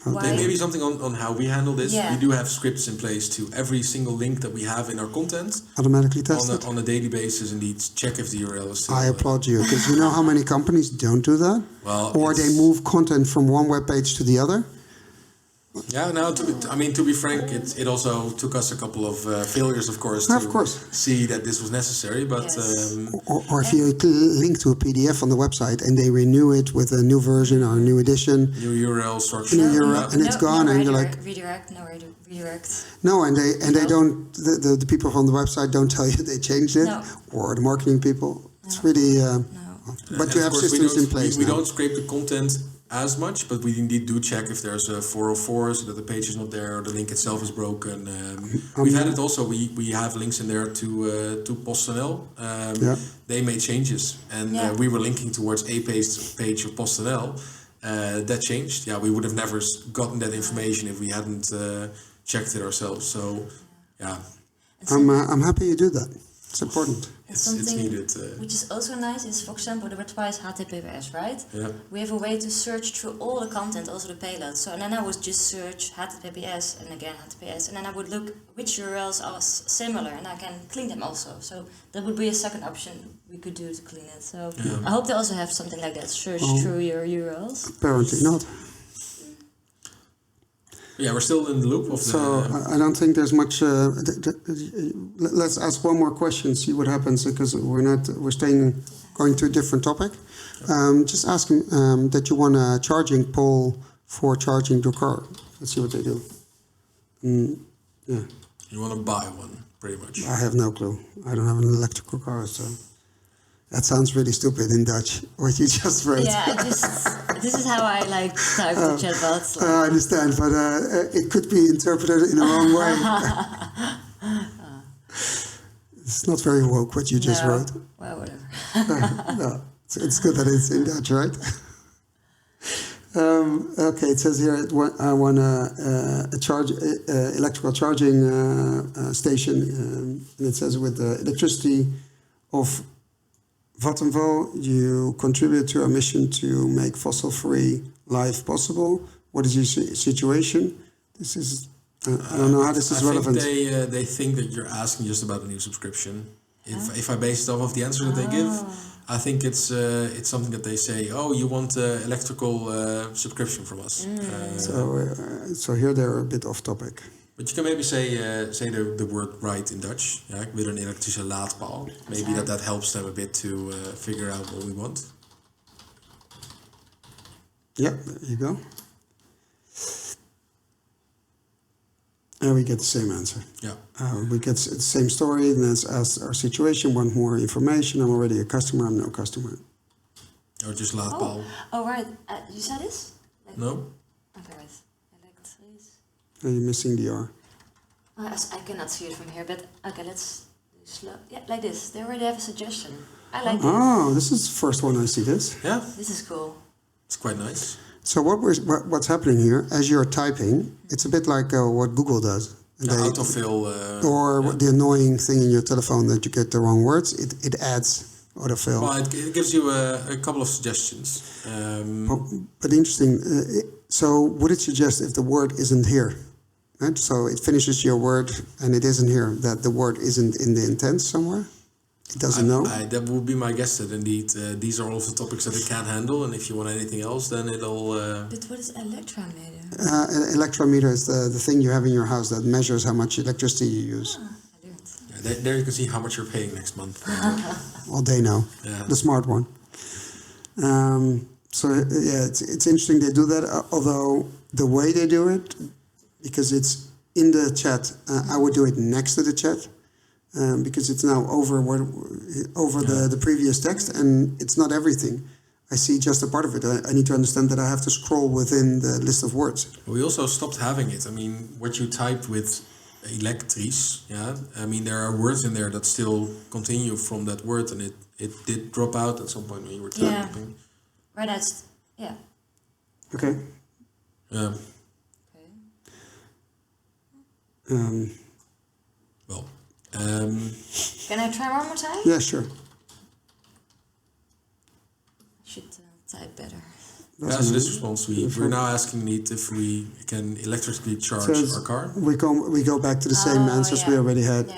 Why? Maybe something on how we handle this. Yeah. We do have scripts in place to every single link that we have in our content. Automatically test it. On a daily basis, indeed, check if the URL is still... I applaud you, because you know how many companies don't do that? Well, or they move content from one web page to the other? Yeah, now, to be frank, it also took us a couple of failures, of course, to see that this was necessary. But yes. Or if you link to a PDF on the website and they renew it with a new version or a new edition, new URL structure, and it's gone, and you're like redirect. No, and they don't. The people from the website don't tell you they changed it, or the marketing people. It's really. But you have systems in place. We don't scrape the content as much, but we indeed do check if there's a 404 so that the page is not there or the link itself is broken. We've had it also. We have links in there to PostNL. They made changes, and we were linking towards a page of PostNL. That changed. Yeah, we would have never gotten that information if we hadn't checked it ourselves. So, yeah. I'm happy you do that. It's important. It's needed. Which is also nice is, for example, the word twice HTTPS, right? Yeah. We have a way to search through all the content, also the payload. So, and then I would just search HTTPS and again HTTPS, and then I would look which URLs are similar, and I can clean them also. So that would be a second option we could do to clean it. So I hope they also have something like that, search through your URLs. Apparently not. Yeah, we're still in the loop of So I don't think there's much. Let's ask one more question, see what happens, because we're going to a different topic. Just ask them that you want a charging pole for charging your car. Let's see what they do. Yeah. You want to buy one, pretty much. I have no clue. I don't have an electrical car, so. That sounds really stupid in Dutch, what you just wrote. Yeah, this is how I type the chatbots. I understand, but it could be interpreted in the wrong way. It's not very woke what you just wrote. Well, whatever. No, it's good that it's in Dutch, right? Okay, it says here I want a electrical charging station, and it says with the electricity of Vattenfall, you contribute to our mission to make fossil-free life possible. What is your situation? This is, I don't know how this is relevant. They think that you're asking just about a new subscription. If I base it off of the answer that they give, I think it's something that they say, oh, you want an electrical subscription from us. So here they're a bit off topic. But you can maybe say the word right in Dutch. Ja, ik wil een elektrische laadpaal. Maybe that helps them a bit to figure out what we want. Yeah, there you go. And we get the same answer. Yeah. We get the same story, and it's as our situation, want more information. I'm already a customer, I'm no customer. Or just laadpaal. Oh right. You said this? No? Okay, right. Are you missing the R? I cannot see it from here, but okay, let's do slow. Yeah, like this. They already have a suggestion. I like this. Oh, this is the first one I see this. Yeah. This is cool. It's quite nice. So what's happening here, as you're typing, it's a bit like what Google does. Autofill. The annoying thing in your telephone that you get the wrong words, it adds autofill. Well, it gives you a couple of suggestions. But interesting, so would it suggest if the word isn't here? Right? So it finishes your word and it isn't here, that the word isn't in the intent somewhere? It doesn't know? That would be my guess that indeed these are all of the topics that it can't handle, and if you want anything else, then it'll... But what is electrometer? Electrometer is the thing you have in your house that measures how much electricity you use. I learned. Yeah, there you can see how much you're paying next month. Well, they know. Yeah. The smart one. It's interesting they do that, although the way they do it, because it's in the chat, I would do it next to the chat. Because it's now over the previous text, and it's not everything. I see just a part of it. I need to understand that I have to scroll within the list of words. We also stopped having it. I mean, what you typed with elektrisch, I mean, there are words in there that still continue from that word, and it did drop out at some point when you were typing. Right, that's, Okay. Yeah. Okay. Well. Can I try one more time? Yeah, sure. I should type better. So this response, we're now asking Neat if we can electrically charge our car. We go back to the same answers we already had.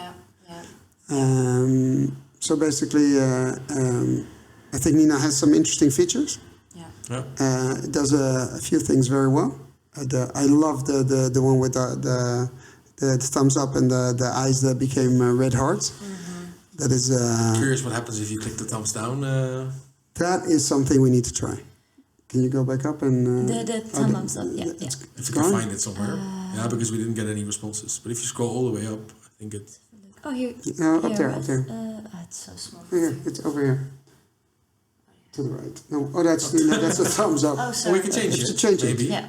So basically, I think Nina has some interesting features. It does a few things very well. I love the one with the thumbs up and the eyes that became red hearts. Mm-hmm. That is... Curious what happens if you click the thumbs down. That is something we need to try. Can you go back up and... the thumbs up, If you can find it somewhere. Because we didn't get any responses. But if you scroll all the way up, I think it... Oh, here. Up there. It's so small. Here, it's over here. To the right. No, that's a thumbs up. Oh, sorry. We can change it. Change maybe. Yeah.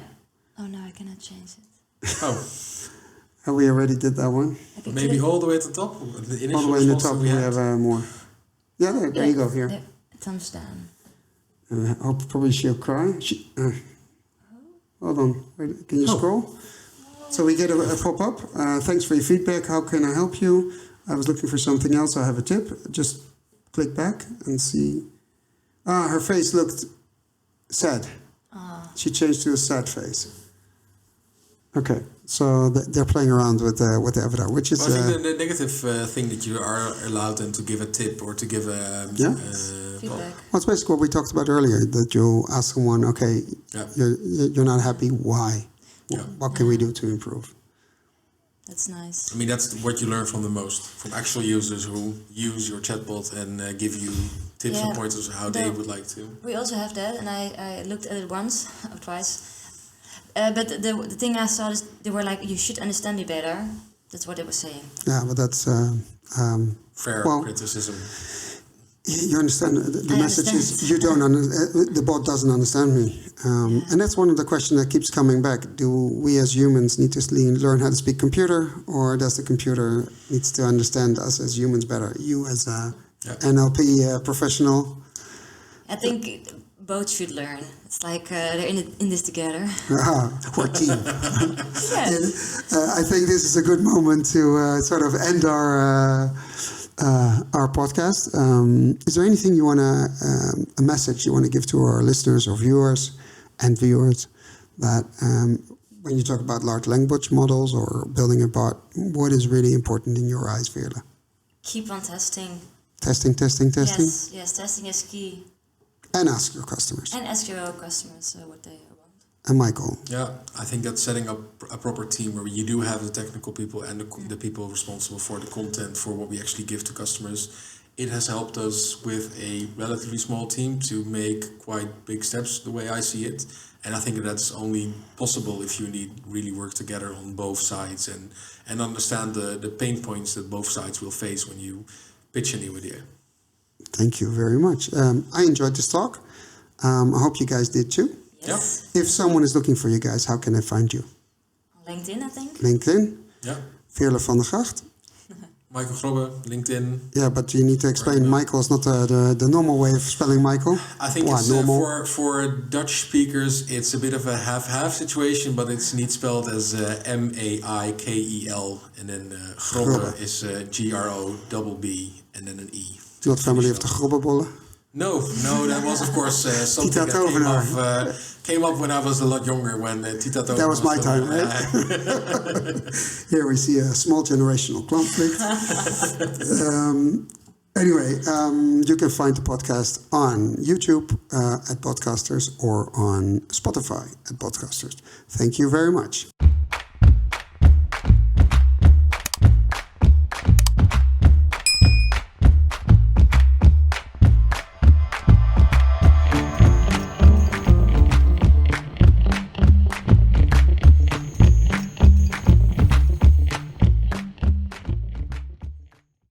Oh, no, I cannot change it. Oh. We already did that one. Maybe all the way at the top. The initial all the way in the top, we have more. Yeah, there you go. Here. Thumbs down. I'll probably she'll cry. Hold on. Wait, can you scroll? So we get a pop-up. Thanks for your feedback. How can I help you? I was looking for something else. I have a tip. Just click back and see. Her face looked sad. She changed to a sad face. Okay, so they're playing around with the avatar, which is... Well, I think the negative thing that you are allowed them to give a tip or to give a... feedback. Well, it's basically what we talked about earlier, that you ask someone, okay, you're not happy, why? What can we do to improve? That's nice. I mean, that's what you learn from the most, from actual users who use your chatbot and give you tips and pointers on how they would like to. We also have that, and I looked at it once or twice. But the thing I saw is they were like, you should understand me better. That's what they were saying. Yeah, but that's... fair criticism. You understand, the message is, you don't the bot doesn't understand me. And that's one of the questions that keeps coming back. Do we as humans need to learn how to speak computer, or does the computer needs to understand us as humans better? You as a NLP professional? I think both should learn. It's like they're in this together. We're a team. I think this is a good moment to sort of end our podcast. Is there anything you want to, a message you want to give to our listeners or viewers that when you talk about large language models or building a bot, what is really important in your eyes, Veerle? Keep on testing. Testing. Yes, testing is key. And ask your customers. And ask your customers what they want. And Maikel. Yeah, I think that setting up a proper team where you do have the technical people and the people responsible for the content for what we actually give to customers, it has helped us with a relatively small team to make quite big steps the way I see it. And I think that's only possible if you really work together on both sides and understand the pain points that both sides will face when you pitch a new idea. Thank you very much. I enjoyed this talk. I hope you guys did too. Yes. If someone is looking for you guys, how can they find you? LinkedIn, I think. LinkedIn? Yeah. Veerle van der Gracht? Maikel Grobbe, LinkedIn. Yeah, but you need to explain. Maikel is not the normal way of spelling Maikel. I think Why, it's normal? for Dutch speakers, it's a bit of a half-half situation, but it's neat spelled as Maikel, and then Grobbe is Grobbe and then an E. Not family of the grobbebollen? No, that was of course something that came up when I was a lot younger. When Tita Tovenaar. That was my time, right? Here we see a small generational conflict. Anyway, you can find the podcast on YouTube at Podcasters or on Spotify at Podcasters. Thank you very much.